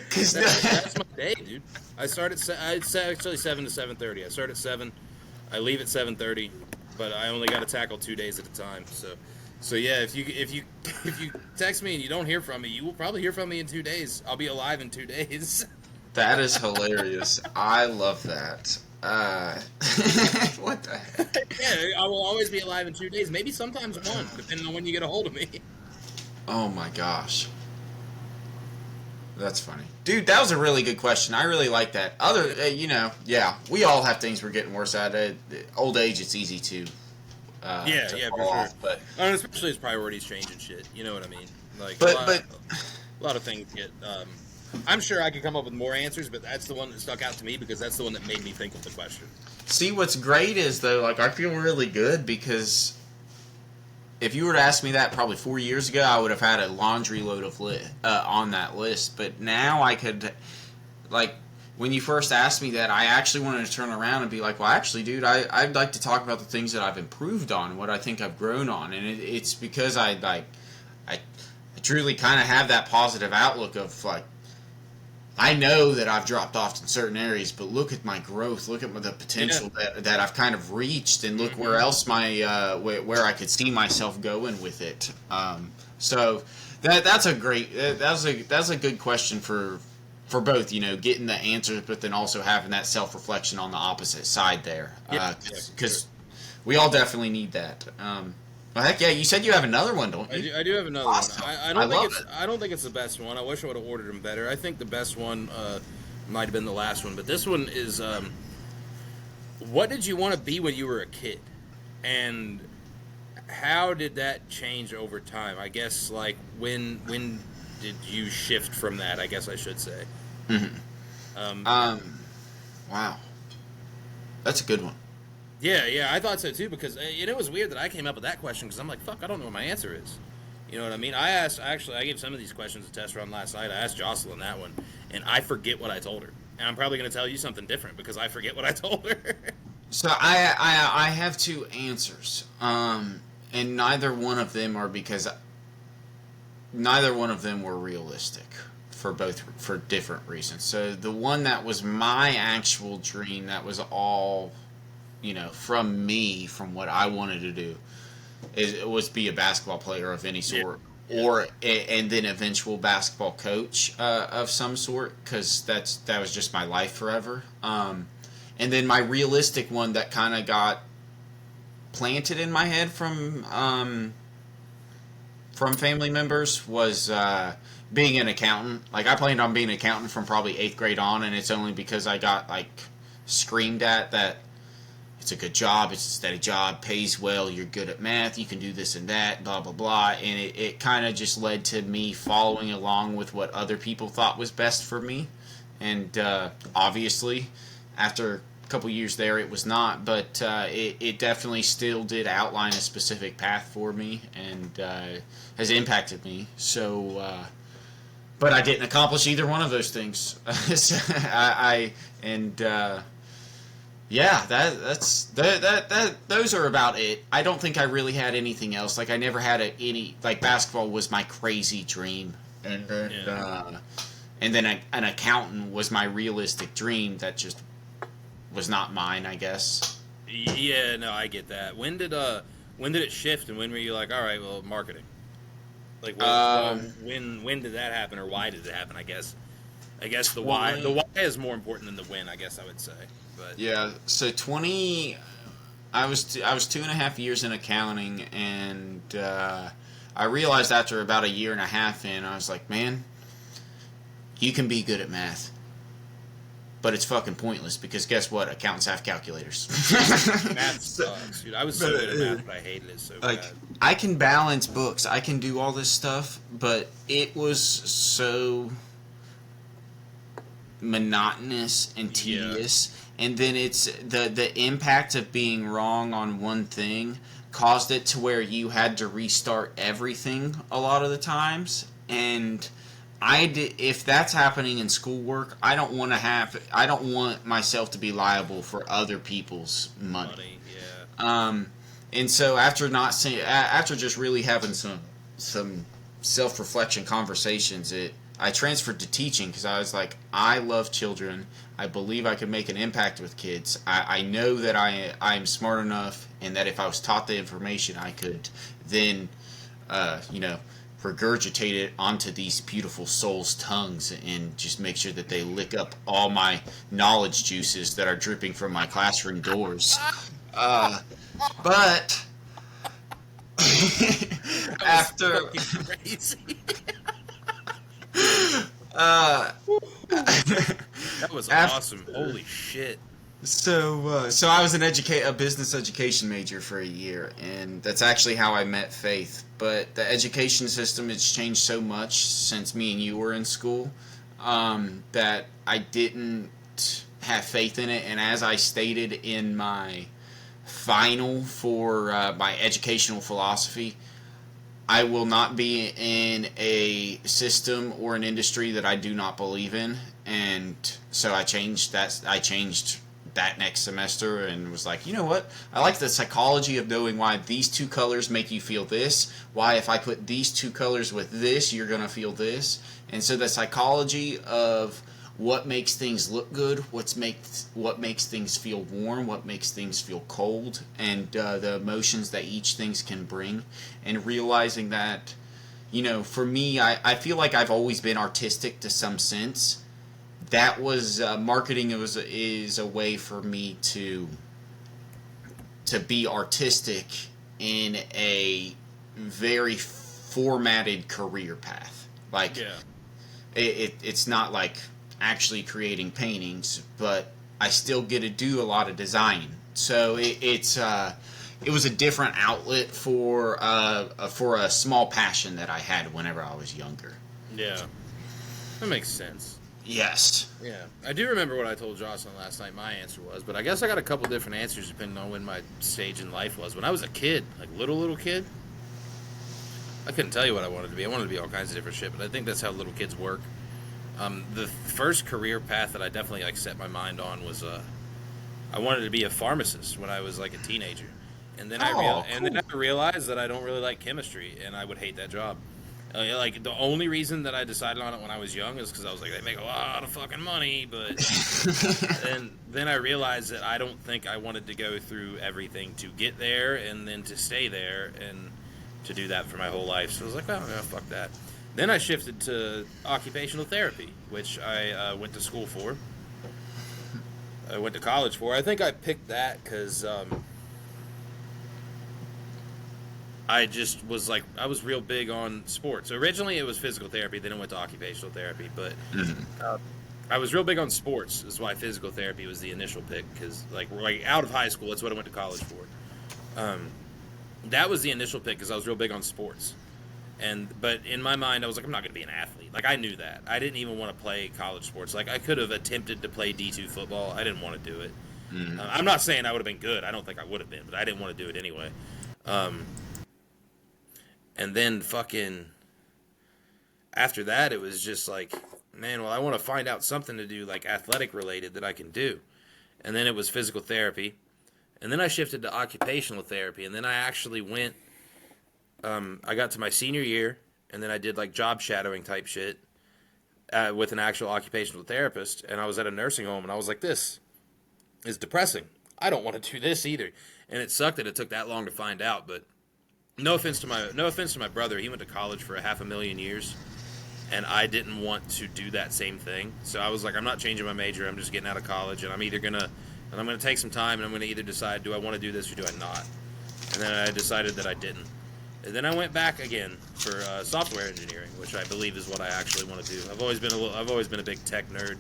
because that's my day, dude. It's actually 7 to 7:30. I start at 7, I leave at 7:30, but I only got to tackle 2 days at a time. So yeah, if you text me and you don't hear from me, you will probably hear from me in 2 days. I'll be alive in 2 days. That is hilarious. I love that. What the heck? Yeah, I will always be alive in 2 days. Maybe sometimes one, depending on when you get a hold of me. Oh my gosh. That's funny. Dude, that was a really good question. I really like that. We all have things we're getting worse at. Old age, it's easy to for sure. Off, but especially as priorities change and shit. You know what I mean? Like, a lot of things get... I'm sure I could come up with more answers, but that's the one that stuck out to me because that's the one that made me think of the question. See, what's great is, though, like, I feel really good because if you were to ask me that probably 4 years ago, I would have had a laundry load of on that list. But now I could, like, when you first asked me that, I actually wanted to turn around and be like, well, actually, dude, I'd like to talk about the things that I've improved on, what I think I've grown on. And it's because I truly kind of have that positive outlook of, like, I know that I've dropped off in certain areas, but look at my growth. Look at the potential that I've kind of reached, and look where else where I could see myself going with it. So that's a good question for both. Getting the answers, but then also having that self reflection on the opposite side there, because we all definitely need that. Well, heck yeah! You said you have another one, don't you? I do have another Awesome. one. I don't think it's the best one. I wish I would have ordered them better. I think the best one might have been the last one, but this one is what did you want to be when you were a kid, and how did that change over time? I guess, like, when did you shift from that? I guess I should say. Mm-hmm. Wow, that's a good one. Yeah, I thought so too, because it was weird that I came up with that question, because I'm like, fuck, I don't know what my answer is. You know what I mean? I gave some of these questions a test run last night. I asked Jocelyn that one, and I forget what I told her. And I'm probably going to tell you something different, because I forget what I told her. So I have two answers, and neither one of them were realistic for different reasons. So the one that was my actual dream, that was all, from me, from what I wanted to do, it was be a basketball player of any sort, and then eventual basketball coach of some sort, because that was just my life forever. And then my realistic one that kind of got planted in my head from family members was being an accountant. Like, I planned on being an accountant from probably 8th grade on, and it's only because I got, like, screamed at that it's a good job, it's a steady job, pays well, you're good at math, you can do this and that, blah, blah, blah. And it kind of just led to me following along with what other people thought was best for me. And obviously, after a couple years there, it was not, but it definitely still did outline a specific path for me, and has impacted me. So, but I didn't accomplish either one of those things. Yeah, those are about it. I don't think I really had anything else. Like, I never had like, basketball was my crazy dream, and then an accountant was my realistic dream that just was not mine, I guess. Yeah, no, I get that. When did it shift, and when were you like, all right, well, marketing? Like, when did that happen, or why did it happen? I guess the why is more important than the when, I guess I would say. But yeah, so I was 2.5 years in accounting, and I realized after about a year and a half in, I was like, man, you can be good at math, but it's fucking pointless, because guess what? Accountants have calculators. Math sucks, dude. I was so good at math, but I hated it so bad. I can balance books, I can do all this stuff, but it was so monotonous and tedious. And then it's the impact of being wrong on one thing caused it to where you had to restart everything a lot of the times. And if that's happening in schoolwork, I don't want myself to be liable for other people's money. And so after just really having some self-reflection conversations, I transferred to teaching, because I was like, I love children. I believe I can make an impact with kids. I know that I am smart enough, and that if I was taught the information, I could then, regurgitate it onto these beautiful souls' tongues, and just make sure that they lick up all my knowledge juices that are dripping from my classroom doors. But after crazy. That was awesome. Holy shit. So I was a business education major for a year, and that's actually how I met Faith. But the education system has changed so much since me and you were in school, that I didn't have faith in it. And as I stated in my final for my educational philosophy, I will not be in a system or an industry that I do not believe in, and so I changed that. I changed that next semester and was like, you know what? I like the psychology of knowing why these two colors make you feel this. Why if I put these two colors with this, you're gonna feel this. And so the psychology of what makes things look good, what makes things feel warm, what makes things feel cold, and the emotions that each things can bring, and realizing that, you know, for me, I feel like I've always been artistic to some sense. That was marketing is a way for me to be artistic in a very formatted career path. Like, Yeah. it's not like actually creating paintings, but I still get to do a lot of design. So it was a different outlet for a small passion that I had whenever I was younger. Yeah. That makes sense. Yes. Yeah. I do remember what I told Jocelyn last night my answer was, but I guess I got a couple different answers depending on when my stage in life was. When I was a kid, like little kid, I couldn't tell you what I wanted to be. I wanted to be all kinds of different shit, but I think that's how little kids work. The first career path that I definitely like set my mind on was I wanted to be a pharmacist when I was like a teenager, and then cool. I realized that I don't really like chemistry, and I would hate that job. Like the only reason that I decided on it when I was young is because I was like, they make a lot of fucking money, but then I realized that I don't think I wanted to go through everything to get there and then to stay there and to do that for my whole life. So I was like, well, yeah, fuck that. Then I shifted to occupational therapy, which I went to school for. I went to college for. I think I picked that because I just was like, I was real big on sports. Originally, it was physical therapy. Then I went to occupational therapy. But I was real big on sports. That's why physical therapy was the initial pick. Because like out of high school, that's what I went to college for. That was the initial pick because I was real big on sports. But in my mind, I was like, I'm not going to be an athlete. Like, I knew that. I didn't even want to play college sports. Like, I could have attempted to play D2 football. I didn't want to do it. I'm not saying I would have been good. I don't think I would have been, but I didn't want to do it anyway. And then fucking after that, it was just like, man, well, I want to find out something to do, like, athletic related that I can do. And then it was physical therapy. And then I shifted to occupational therapy. And then I actually went... I got to my senior year, and then I did like job shadowing type shit with an actual occupational therapist, and I was at a nursing home, and I was like, this is depressing. I don't want to do this either. And it sucked that it took that long to find out, but no offense to my brother. He went to college for 500,000 years, and I didn't want to do that same thing. So I was like, I'm not changing my major. I'm just getting out of college, and I'm gonna take some time, and I'm gonna either decide, do I want to do this or do I not? And then I decided that I didn't. And then I went back again for software engineering, which I believe is what I actually want to do. I've always been a big tech nerd.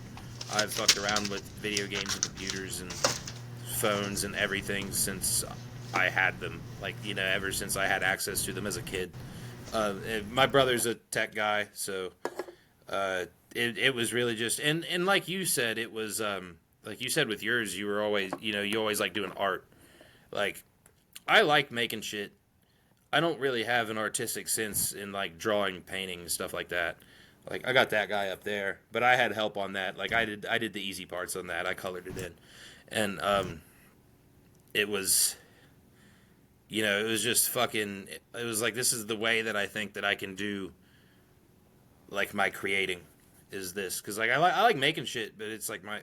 I've fucked around with video games and computers and phones and everything since I had them. Like, you know, ever since I had access to them as a kid. My brother's a tech guy, so it was really just and like you said, it was like you said with yours, you were always, you know, you always like doing art. Like, I like making shit. I don't really have an artistic sense in like drawing, painting, and stuff like that. Like, I got that guy up there, but I had help on that. Like, I did the easy parts on that. I colored it in, and it was, you know, it was just fucking. It was like, this is the way that I think that I can do, like, my creating, is this, because like I like making shit, but it's like my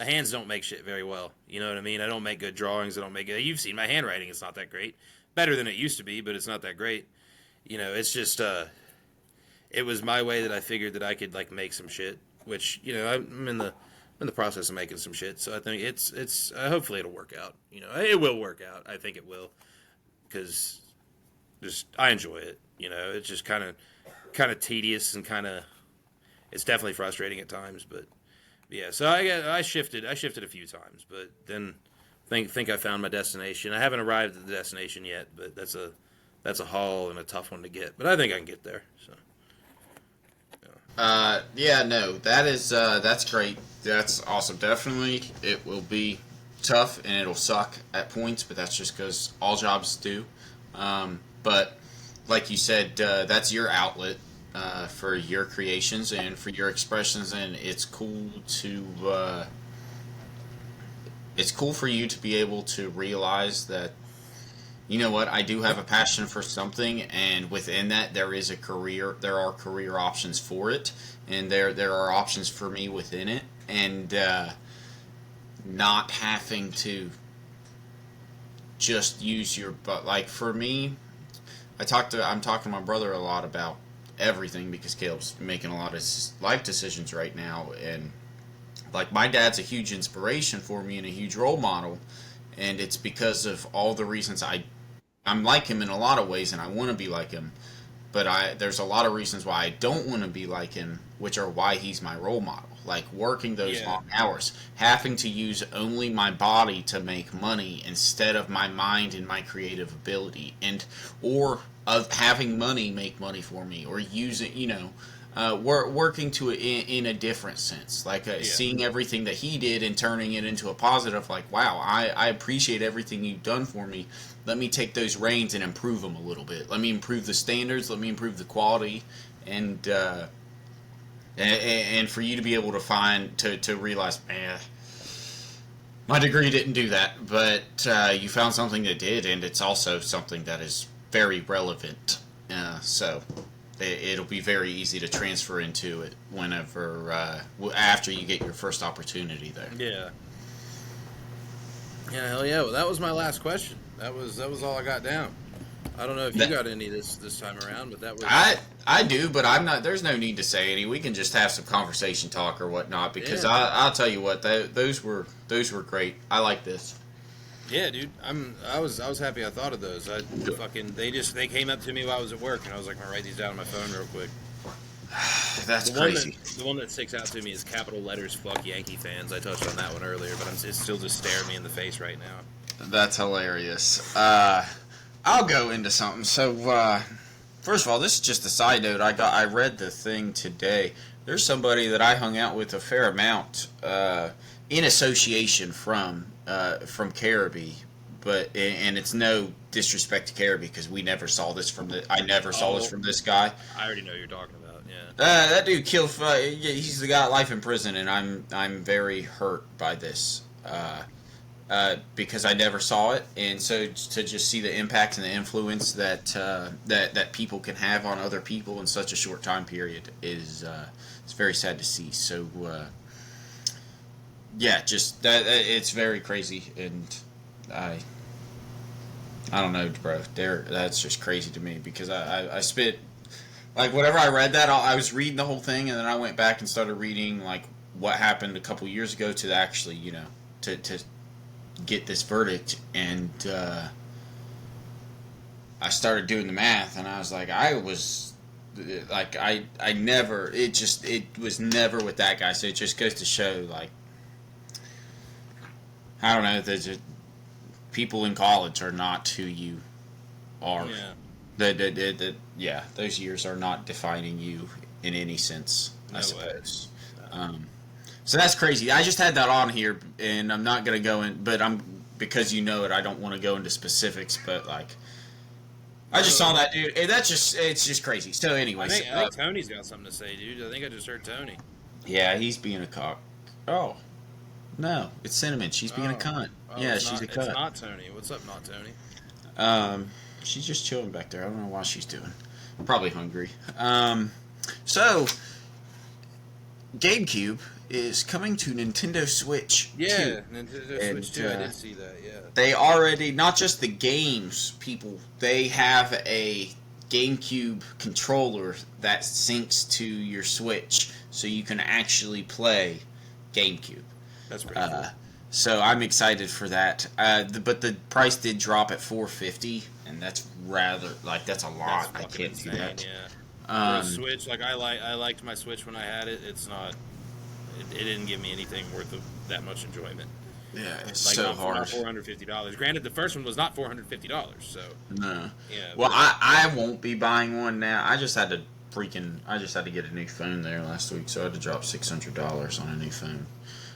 hands don't make shit very well. You know what I mean? I don't make good drawings. I don't make good. You've seen my handwriting; it's not that great. Better than it used to be, but it's not that great. You know, it's just it was my way that I figured that I could like make some shit, which, you know, I'm in the process of making some shit, so I think it's hopefully it'll work out. You know, it will work out. I think it will, because just I enjoy it. You know, it's just kind of tedious and it's definitely frustrating at times, but yeah. So I shifted a few times, but then. Think I found my destination. I haven't arrived at the destination yet, but that's a haul and a tough one to get. But I think I can get there. So. Yeah, no, that's great. That's awesome. Definitely, it will be tough and it'll suck at points, but that's just because all jobs do. But like you said, that's your outlet for your creations and for your expressions, and it's cool for you to be able to realize that, you know what, I do have a passion for something, and within that there are career options for it, and there are options for me within it, and not having to just use your but like for me, I'm talking to my brother a lot about everything because Caleb's making a lot of life decisions right now, and like my dad's a huge inspiration for me and a huge role model, and it's because of all the reasons I'm like him in a lot of ways, and I want to be like him. But there's a lot of reasons why I don't want to be like him, which are why he's my role model. Like working those long hours, having to use only my body to make money instead of my mind and my creative ability, and or of having money make money for me, or using, working to it in a different sense, like seeing everything that he did and turning it into a positive. Like, wow, I appreciate everything you've done for me. Let me take those reins and improve them a little bit. Let me improve the standards. Let me improve the quality, and for you to be able to realize, man, my degree didn't do that, but you found something that did, and it's also something that is very relevant. So it'll be very easy to transfer into it whenever after you get your first opportunity there. Yeah. Yeah, hell yeah. Well, that was my last question. That was all I got down. I don't know if you got any this time around, but that was... I do, but I'm not. There's no need to say any. We can just have some conversation talk or whatnot, because I'll tell you what, those were great. I like this. Yeah, dude. I was happy I thought of those. They came up to me while I was at work, and I was like, I'm gonna write these down on my phone real quick. That's crazy. The one that sticks out to me is capital letters, fuck Yankee fans. I touched on that one earlier, but it's still just staring me in the face right now. That's hilarious. I'll go into something. So, first of all, this is just a side note. I read the thing today. There's somebody that I hung out with a fair amount in association from Caribbean, and it's no disrespect to Caribbean because we never saw this from I never saw this from this guy. I already know who you're talking about. Yeah. That dude killed. He's the guy at life in prison, and I'm very hurt by this. Because I never saw it, and so to just see the impact and the influence that people can have on other people in such a short time period is it's very sad to see. So just that it's very crazy, and I don't know, bro. That's just crazy to me because I spit like whenever I read that I was reading the whole thing, and then I went back and started reading like what happened a couple years ago to actually to get this verdict, and I started doing the math, and I was like, I was never, it was never with that guy. So it just goes to show, like, I don't know, that people in college are not who you are. Yeah. Those years are not defining you in any sense, I suppose. So that's crazy. I just had that on here, and I'm not going to go in, but because you know it, I don't want to go into specifics, but like, I just saw that, dude, and it's just crazy. So anyways. I think Tony's got something to say, dude. I think I just heard Tony. Yeah, he's being a cock. Oh. No, it's Cinnamon. She's being a cunt. Yeah, she's a cunt. It's not Tony. What's up, not Tony? She's just chilling back there. I don't know what she's doing. Probably hungry. So, GameCube is coming to Nintendo Switch. Yeah, Nintendo Switch 2, I did see that, yeah. They already, not just the games, people, they have a GameCube controller that syncs to your Switch, so you can actually play GameCube. That's pretty cool. So I'm excited for that. But the price did drop at $450, and that's rather, like, that's a lot. I can't do that. Yeah. For a Switch, like I liked my Switch when I had it. It's not. It didn't give me anything worth of that much enjoyment. Yeah, it's like so hard. $450. Granted, the first one was not $450. So no. Yeah. Well, I won't be buying one now. I just had to get a new phone there last week, so I had to drop $600 on a new phone.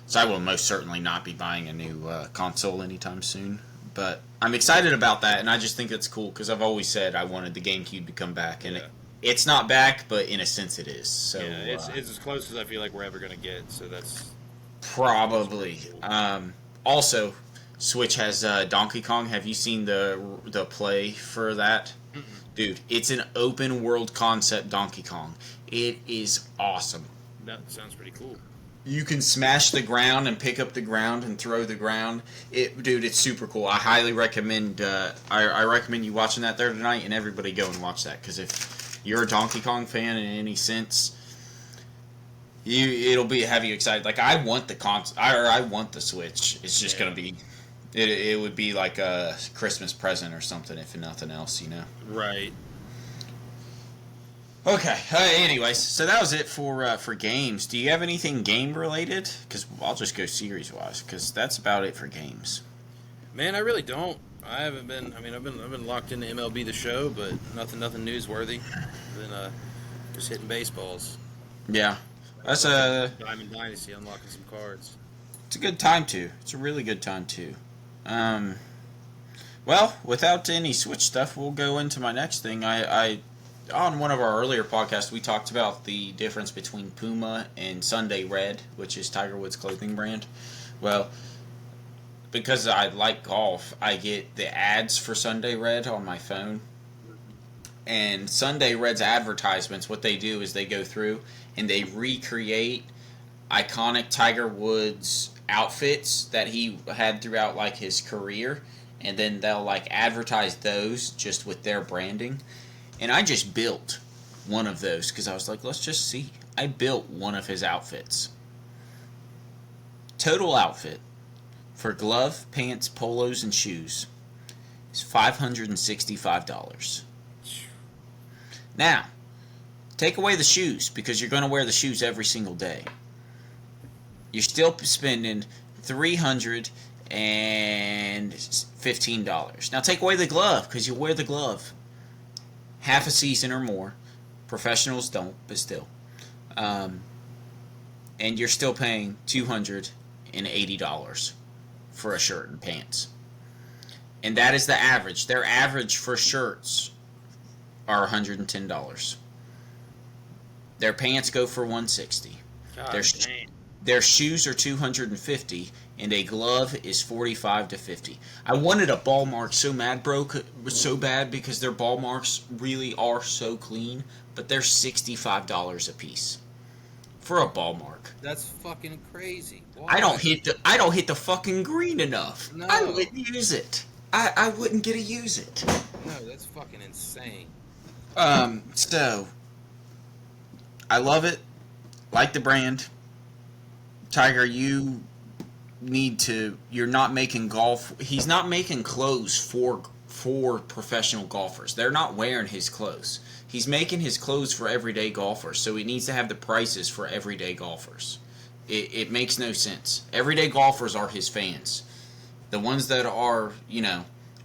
So I will most certainly not be buying a new console anytime soon. But I'm excited about that, and I just think it's cool because I've always said I wanted the GameCube to come back, and it's not back, but in a sense it is. So yeah, it's as close as I feel like we're ever gonna get. So that's probably. Cool. Also, Switch has Donkey Kong. Have you seen the play for that? Mm-mm. Dude, it's an open world concept Donkey Kong. It is awesome. That sounds pretty cool. You can smash the ground and pick up the ground and throw the ground. Dude, it's super cool. I highly recommend. I recommend you watching that there tonight, and everybody go and watch that because if you're a Donkey Kong fan in any sense, it'll have you excited. Like I want the I want the Switch. It's just gonna be. It would be like a Christmas present or something, if nothing else, you know. Right. Okay. Anyways, so that was it for games. Do you have anything game related? Because I'll just go series wise, because that's about it for games. Man, I really don't. I haven't been. I mean, I've been locked into MLB The Show, but nothing newsworthy. Been just hitting baseballs. Yeah, that's Diamond Dynasty, unlocking some cards. It's a good time too. It's a really good time too. Well, without any Switch stuff, we'll go into my next thing. I on one of our earlier podcasts, we talked about the difference between Puma and Sunday Red, which is Tiger Woods' clothing brand. Well, because I like golf, I get the ads for Sunday Red on my phone. And Sunday Red's advertisements, what they do is they go through and they recreate iconic Tiger Woods outfits that he had throughout like his career, and then they'll like advertise those just with their branding. And I just built one of those because I was like, let's just see. I built one of his outfits. Total outfit for glove, pants, polos, and shoes is $565. Now, take away the shoes because you're going to wear the shoes every single day. You're still spending $315. Now take away the glove because you wear the glove half a season or more. Professionals don't, but still. And you're still paying $280 for a shirt and pants. And that is the average. Their average for shirts are $110. Their pants go for $160. Their shoes are $250, and a glove is $45 to $50. I wanted a ball mark so bad because their ball marks really are so clean, but they're $65 a piece for a ball mark. That's fucking crazy. Why? I don't hit the fucking green enough. No. I wouldn't use it. I wouldn't get to use it. No, that's fucking insane. So I love it. Like the brand. Tiger, you're not making golf. He's not making clothes for professional golfers. They're not wearing his clothes. He's making his clothes for everyday golfers. So he needs to have the prices for everyday golfers. It makes no sense. Everyday golfers are his fans. The ones that are,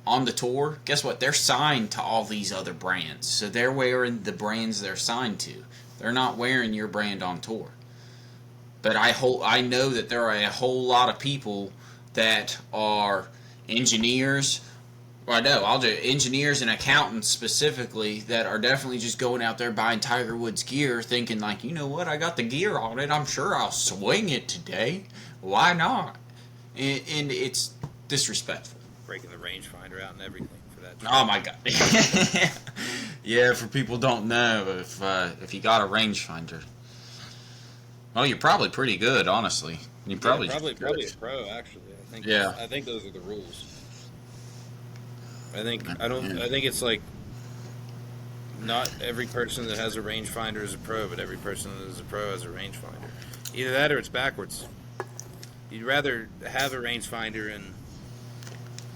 on the tour, guess what? They're signed to all these other brands. So they're wearing the brands they're signed to. They're not wearing your brand on tour. But I know that there are a whole lot of people that are engineers. Engineers and accountants specifically that are definitely just going out there buying Tiger Woods gear thinking like, you know what, I got the gear on it. I'm sure I'll swing it today. Why not? And it's disrespectful. Breaking the rangefinder out and everything for that. Oh my god. Yeah, for people who don't know, if you got a rangefinder. Well, you're probably pretty good, honestly. You probably a pro actually. I think those are the rules. I think it's like not every person that has a rangefinder is a pro, but every person that is a pro has a rangefinder. Either that or it's backwards. You'd rather have a rangefinder and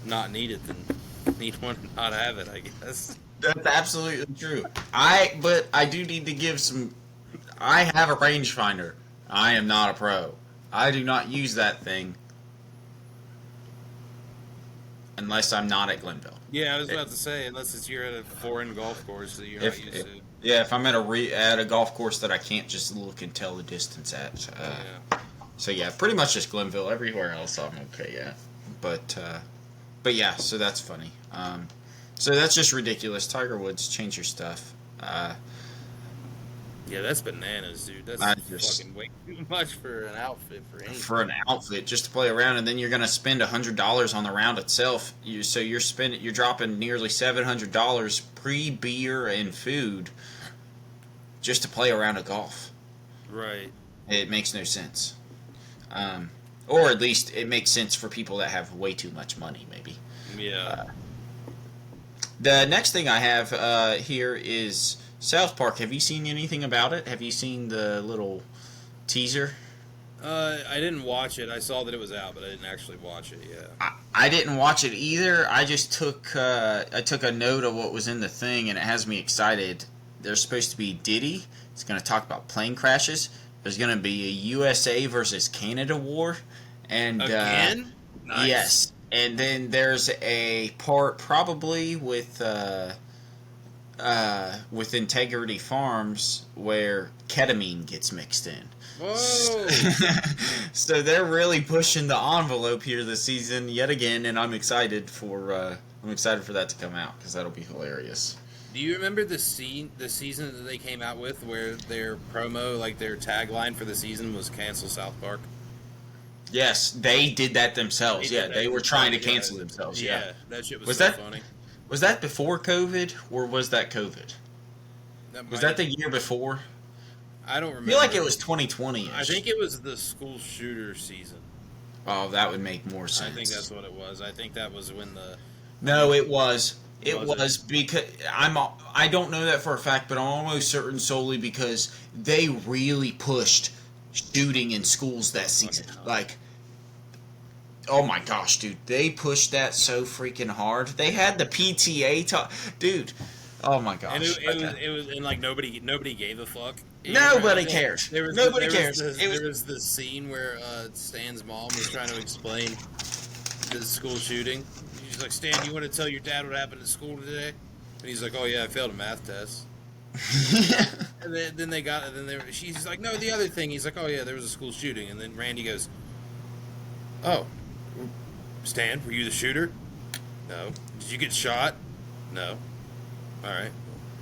not need it than need one and not have it, I guess. That's absolutely true. But I do need to give some. I have a rangefinder. I am not a pro. I do not use that thing unless I'm not at Glenville. Yeah, I was about to say, unless you're at a foreign golf course that you're not used to. Yeah, if I'm at a golf course that I can't just look and tell the distance at. So yeah, pretty much just Glenville. Everywhere else I'm okay at. But But yeah, so that's funny. So that's just ridiculous. Tiger Woods, change your stuff. Yeah, that's bananas, dude. That's I just fucking way too much for an outfit for for an anything. outfit just to play around, and then you're going to spend $100 on the round itself. You're dropping nearly $700 pre beer and food just to play a round of golf. Right. It makes no sense. Or at least it makes sense for people that have way too much money, maybe. Yeah. The next thing I have here is South Park. Have you seen anything about it? Have you seen the little teaser? I didn't watch it. I saw that it was out, but I didn't actually watch it. Yeah. I didn't watch it either. I just took a note of what was in the thing, and it has me excited. There's supposed to be Diddy. It's going to talk about plane crashes. There's going to be a USA versus Canada war, and Again? Nice. yes, and then there's a part probably with Integrity Farms where ketamine gets mixed in. Whoa. So they're really pushing the envelope here this season yet again, and I'm excited for that to come out because that'll be hilarious. Do you remember the season that they came out with where their promo, like their tagline for the season was "Cancel South Park"? Yes, they did that themselves. They were trying to cancel themselves. Yeah, that shit was Was so that- funny. was that before COVID or was that COVID? Was that the year before? I don't I remember. feel like it was 2020. I think it was the school shooter season. Oh, that would make more sense. I think that's what it was. I think that was when the. No, it was. It Was it? was because I don't know that for a fact, but I'm almost certain solely because they really pushed shooting in schools that season. Like, oh my gosh, dude, they pushed that so freaking hard. They had the PTA talk, dude. Oh my gosh, And it was and like nobody gave a fuck. Nobody cares. Nobody cares. There was the scene where Stan's mom was trying to explain the school shooting. She's like, "Stan, you want to tell your dad what happened at school today?" And he's like, "Oh yeah, I failed a math test." And she's like, "No, the other thing." He's like, "Oh yeah, there was a school shooting." And then Randy goes, "Oh, Stan, were you the shooter?" "No." "Did you get shot?" "No." "All right.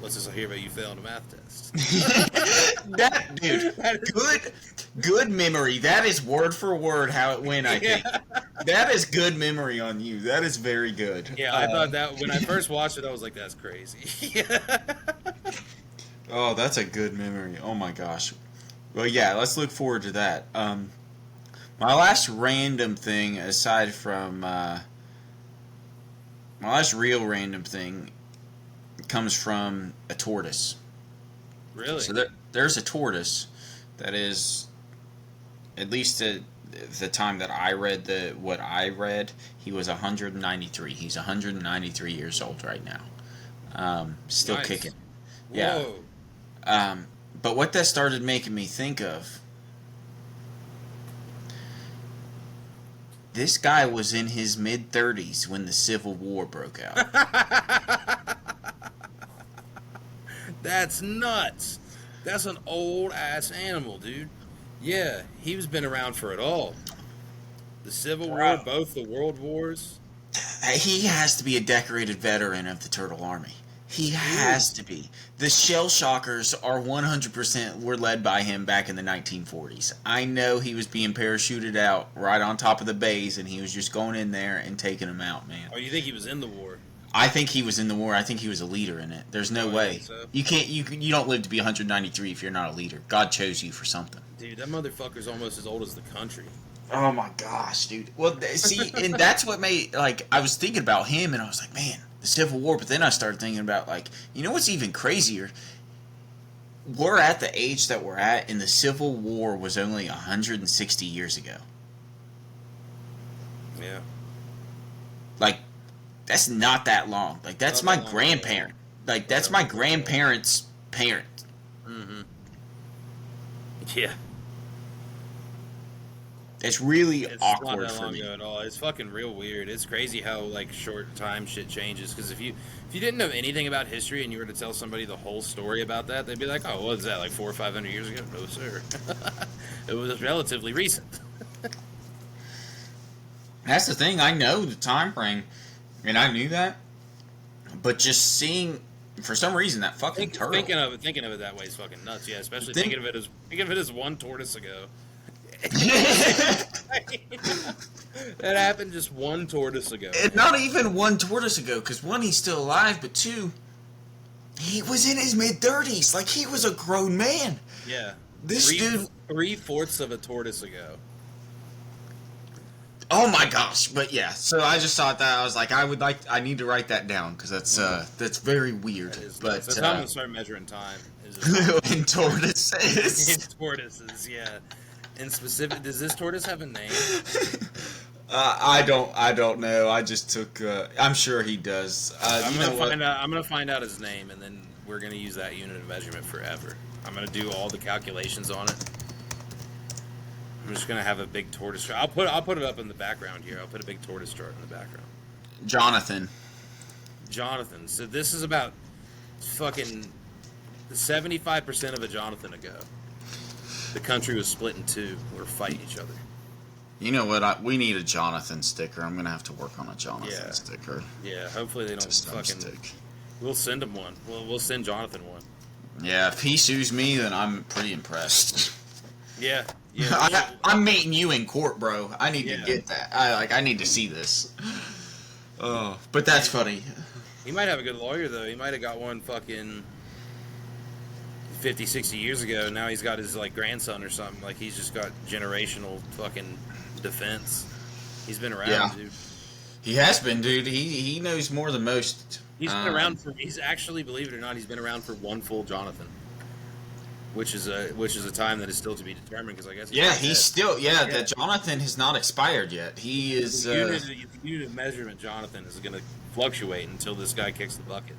Let's just hear about you failing a math test." That dude, good memory. That is word for word how it went. I think that is good memory on you. That is very good. Yeah, I thought that when I first watched it, I was like, "That's crazy." Oh, that's a good memory. Oh my gosh. Well, yeah, let's look forward to that. My last random thing, aside from my last real random thing, comes from a tortoise. Really? So there's a tortoise that is, at least at the time that I read what I read, he was 193. He's 193 years old right now. Still Nice. kicking. Yeah. Whoa. But what that started making me think of, this guy was in his mid-30s when the Civil War broke out. That's nuts. That's an old ass animal, dude. Yeah, he's been around for it all. The Civil War, both the World Wars. He has to be a decorated veteran of the Turtle Army. He has to be. The Shell Shockers are 100% were led by him back in the 1940s. I know he was being parachuted out right on top of the bays, and he was just going in there and taking them out, man. Oh, you think he was in the war? I think he was in the war. I think he was a leader in it. There's no way. So? You can't. You don't live to be 193 if you're not a leader. God chose you for something. Dude, that motherfucker's almost as old as the country. Oh my gosh, dude. Well, see, and that's what made, like, I was thinking about him, and I was like, man, the Civil War. But then I started thinking about, like, you know what's even crazier? We're at the age that we're at, and the Civil War was only 160 years ago. Yeah. Like, that's not that long. Like, that's my grandparent. Like, that's my grandparents' parent. Mm-hmm. Yeah. It's really It's awkward not that for long me. ago at all. It's fucking real weird. It's crazy how like short time shit changes. Because if you didn't know anything about history and you were to tell somebody the whole story about that, they'd be like, "Oh, what is that? Like 400 or 500 years ago?" No, sir. It was relatively recent. That's the thing. I know the time frame. And I knew that, but just seeing, for some reason, that fucking turtle. Thinking of it that way is fucking nuts. Yeah, especially thinking of it as one tortoise ago. That happened just one tortoise ago. And not even one tortoise ago, because one, he's still alive, but two, he was in his mid-30s. Like, he was a grown man. Yeah. This dude... 3/4 of a tortoise ago. Oh my gosh. But yeah, so I just thought that, I was like, I need to write that down, because that's very weird. But that's how I'm going to start measuring time. In tortoises. In tortoises, yeah. In specific, does this tortoise have a name? I don't know. I just took. I'm sure he does. I'm gonna find out his name, and then we're gonna use that unit of measurement forever. I'm gonna do all the calculations on it. I'm just gonna have a big tortoise chart. I'll put it up in the background here. I'll put a big tortoise chart in the background. Johnathan. So this is about fucking 75% of a Johnathan ago. The country was split in two. We were fighting each other. You know what? We need a Johnathan sticker. I'm gonna have to work on a Johnathan sticker. Yeah, hopefully they don't fucking. Stick. We'll send him one. We'll send Johnathan one. Yeah, if he sues me, then I'm pretty impressed. Yeah. I'm meeting you in court, bro. I need to get that. I need to see this. Oh, but that's funny. He might have a good lawyer though. He might have got one fucking 50, 60 years ago. Now he's got his like grandson or something. Like he's just got generational fucking defense. He's been around, dude. He has been, dude. He knows more than most. He's been around for. He's actually, believe it or not, he's been around for one full Johnathan, which is a time that is still to be determined. Because I guess he's still the Johnathan has not expired yet. He is the unit of measurement. Johnathan is going to fluctuate until this guy kicks the bucket.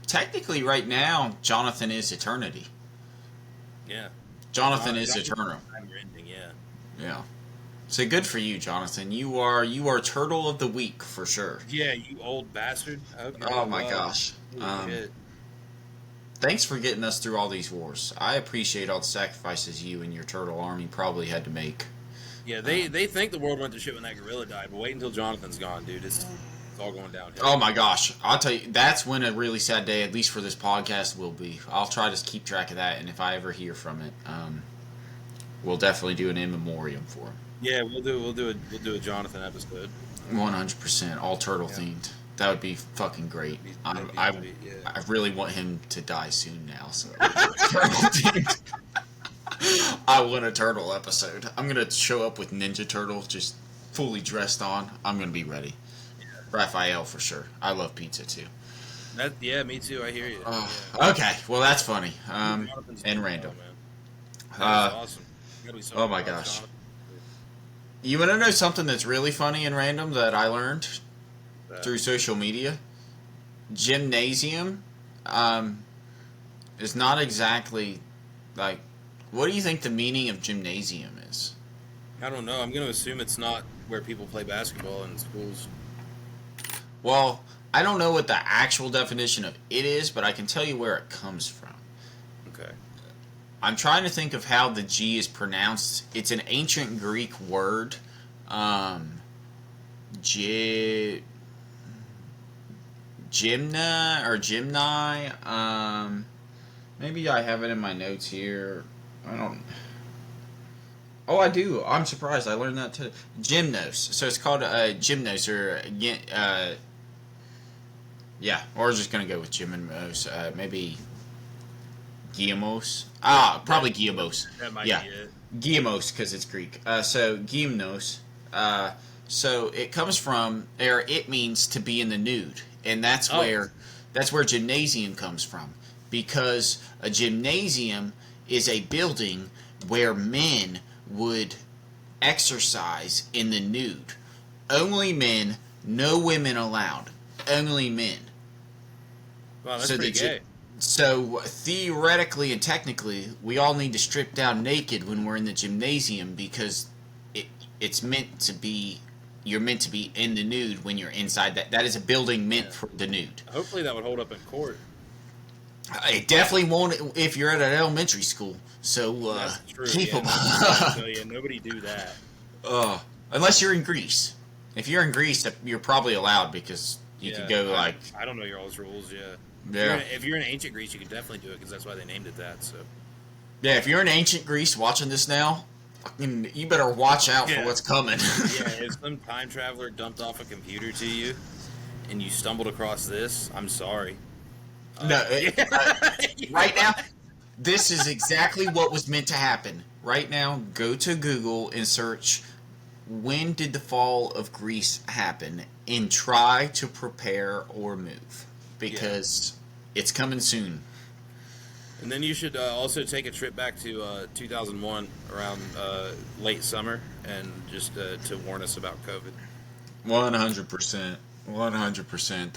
Technically, right now, Johnathan is eternity. Yeah, Johnathan is eternal. Ending, yeah. So good for you, Johnathan. You are turtle of the week for sure. Yeah, you old bastard. Oh my gosh. Thanks for getting us through all these wars. I appreciate all the sacrifices you and your turtle army probably had to make. Yeah, they think the world went to shit when that gorilla died, but wait until Jonathan's gone, dude. It's all going downhill. Oh my gosh. I'll tell you, that's when a really sad day, at least for this podcast, will be. I'll try to keep track of that, and if I ever hear from it, we'll definitely do an in memoriam for him. Yeah, we'll do a Johnathan episode. 100%, all turtle themed. That would be fucking great. I really want him to die soon now. So I want a turtle episode. I'm gonna show up with Ninja Turtle, just fully dressed on. I'm gonna be ready. Yeah. Raphael for sure. I love pizza too. Me too. I hear you. Okay, well that's funny. And random. That awesome. Oh my gosh. You want to know something that's really funny and random that I learned through social media? Gymnasium is not exactly like. What do you think the meaning of gymnasium is? I don't know. I'm going to assume it's not where people play basketball in schools. Well, I don't know what the actual definition of it is, but I can tell you where it comes from. Okay. I'm trying to think of how the G is pronounced. It's an ancient Greek word. Gymna or gymni. Maybe I have it in my notes here. I don't. Oh, I do. I'm surprised. I learned that today. Gymnos. So it's called gymnos or yeah. Or we're just gonna go with gymnos. Maybe. Guiamos. Probably Guiamos. That might be it. Guiamos, because it's Greek. So, Gymnos. So, it comes from, or it means to be in the nude. And that's where gymnasium comes from. Because a gymnasium is a building where men would exercise in the nude. Only men, no women allowed. Only men. Wow, that's pretty gay. So, theoretically and technically, we all need to strip down naked when we're in the gymnasium because it's meant to be, you're meant to be in the nude when you're inside that. That is a building meant for the nude. Hopefully that would hold up in court. It definitely won't if you're at an elementary school. So, keep them. Nobody do that. Unless you're in Greece. If you're in Greece, you're probably allowed because You could go like I don't know your all's rules. Yeah. yeah. If you're in ancient Greece, you can definitely do it because that's why they named it that. So. Yeah, if you're in ancient Greece watching this now, you better watch out for what's coming. Yeah, if some time traveler dumped off a computer to you and you stumbled across this, I'm sorry. Right now, this is exactly what was meant to happen. Right now, go to Google and search when did the fall of Greece happen and try to prepare or move because it's coming soon. And then you should also take a trip back to 2001 around late summer and just to warn us about COVID. 100%. 100%.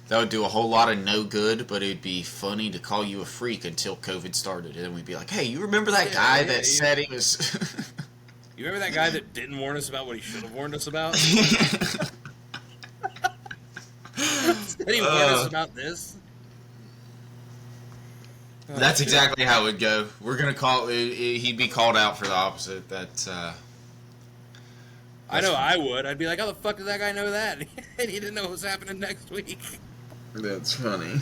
That would do a whole lot of no good, but it'd be funny to call you a freak until COVID started, and then we'd be like, "Hey, you remember that guy that said he was?" You remember that guy that didn't warn us about what he should have warned us about? Did he warn us about this? That's exactly how it would go. We're gonna call. He'd be called out for the opposite. That's. I know I would. I'd be like, how the fuck did that guy know that? And he didn't know what was happening next week. That's funny.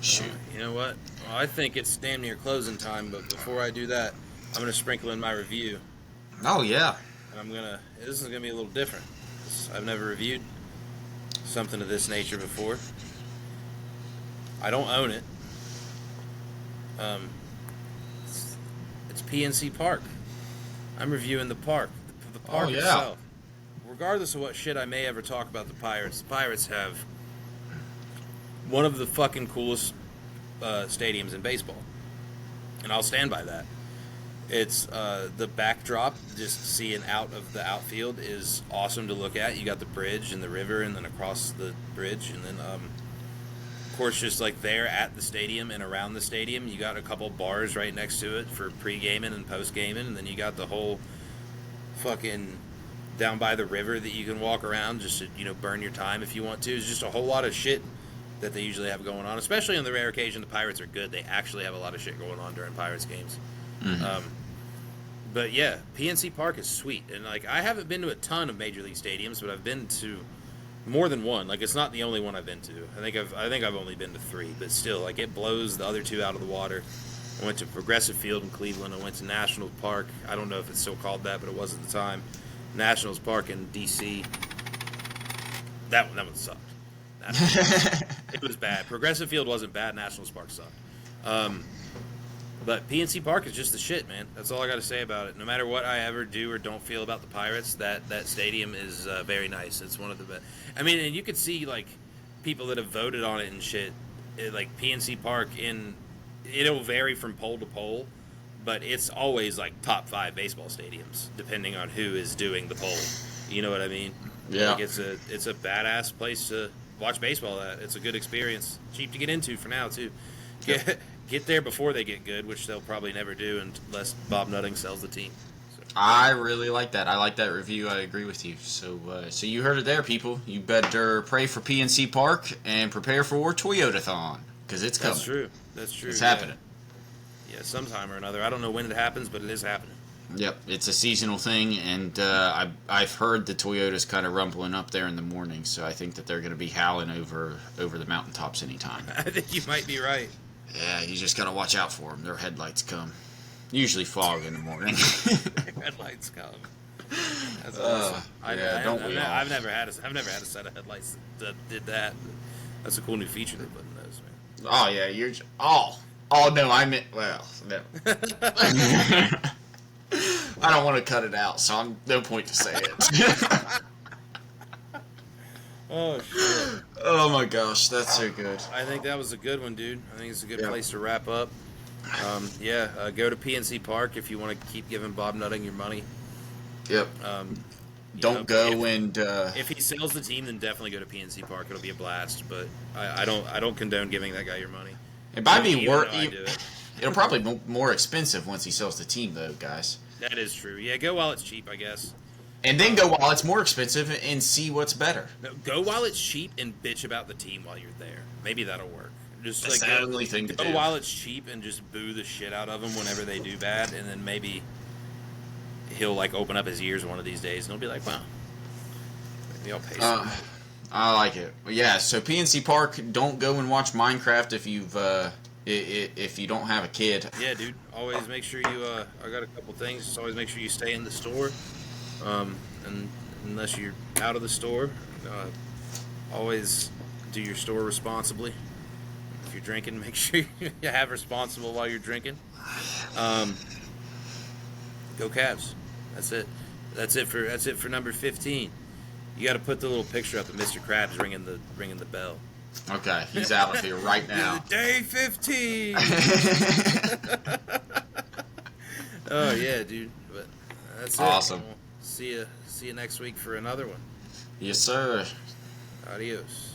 Shoot. You know what? Well, I think it's damn near closing time, but before I do that, I'm going to sprinkle in my review. Oh, yeah. And this is going to be a little different. I've never reviewed something of this nature before. I don't own it. It's PNC Park. I'm reviewing the park. The park itself. Regardless of what shit I may ever talk about the Pirates have one of the fucking coolest stadiums in baseball. And I'll stand by that. It's the backdrop, just seeing out of the outfield is awesome to look at. You got the bridge and the river and then across the bridge. And then, of course, just like there at the stadium and around the stadium, you got a couple bars right next to it for pre-gaming and post-gaming. And then you got the whole fucking down by the river that you can walk around just to, burn your time if you want to. It's just a whole lot of shit that they usually have going on, especially on the rare occasion the Pirates are good. They actually have a lot of shit going on during Pirates games. Mm-hmm. But yeah, PNC Park is sweet, and like I haven't been to a ton of major league stadiums, but I've been to more than one. Like it's not the only one I've been to. I think I've only been to 3, but still, like it blows the other 2 out of the water. I went to Progressive Field in Cleveland. I went to Nationals Park. I don't know if it's still called that, but it was at the time. Nationals Park in D.C. That one sucked. It was bad. Progressive Field wasn't bad. Nationals Park sucked. But PNC Park is just the shit, man. That's all I got to say about it. No matter what I ever do or don't feel about the Pirates, that stadium is very nice. It's one of the best. I mean, and you could see like people that have voted on it and shit. Like PNC Park, it'll vary from poll to poll, but it's always like top 5 baseball stadiums, depending on who is doing the poll. You know what I mean? Yeah. Like it's a badass place to watch baseball at. It's a good experience. Cheap to get into for now too. Get there before they get good, which they'll probably never do unless Bob Nutting sells the team. So. I really like that. I like that review. I agree with you. So you heard it there, people. You better pray for PNC Park and prepare for Toyotathon because it's coming. That's true. It's happening. Yeah, sometime or another. I don't know when it happens, but it is happening. Yep, it's a seasonal thing, and I've heard the Toyota's kind of rumbling up there in the morning, so I think that they're going to be howling over the mountaintops anytime. I think you might be right. Yeah, you just got to watch out for them. Their headlights come. Usually fog in the morning. Headlights come. That's awesome. I've never had a set of headlights that did that. That's a cool new feature they're putting in those, man. Oh yeah, oh no, I meant no. I don't want to cut it out, so I'm no point to say it. Oh shit! Oh my gosh, that's so good. I think that was a good one, dude. I think it's a good place to wrap up. Go to PNC Park if you want to keep giving Bob Nutting your money. Yep. If he sells the team, then definitely go to PNC Park. It'll be a blast. But I don't condone giving that guy your money. It might be worth. It'll probably be more expensive once he sells the team, though, guys. That is true. Yeah, go while it's cheap, I guess. And then go while it's more expensive and see what's better. No, go while it's cheap and bitch about the team while you're there. Maybe that'll work. Just that's the only thing to do. Go while it's cheap and just boo the shit out of them whenever they do bad, and then maybe he'll like open up his ears one of these days, and he'll be like, "Wow, maybe I'll pay." I like it. Yeah. So PNC Park, don't go and watch Minecraft if you don't have a kid. Yeah, dude. Always make sure you. I got a couple things. Just always make sure you stay in the store, and unless you're out of the store, always do your store responsibly. If you're drinking, make sure you have responsible while you're drinking. Go Cavs. That's it. That's it for number 15. You got to put the little picture up of Mr. Krabs ringing the bell. Okay, he's out of here right now. Day 15. Oh yeah, dude. But that's awesome. It. We'll see you next week for another one. Yes, sir. Adios.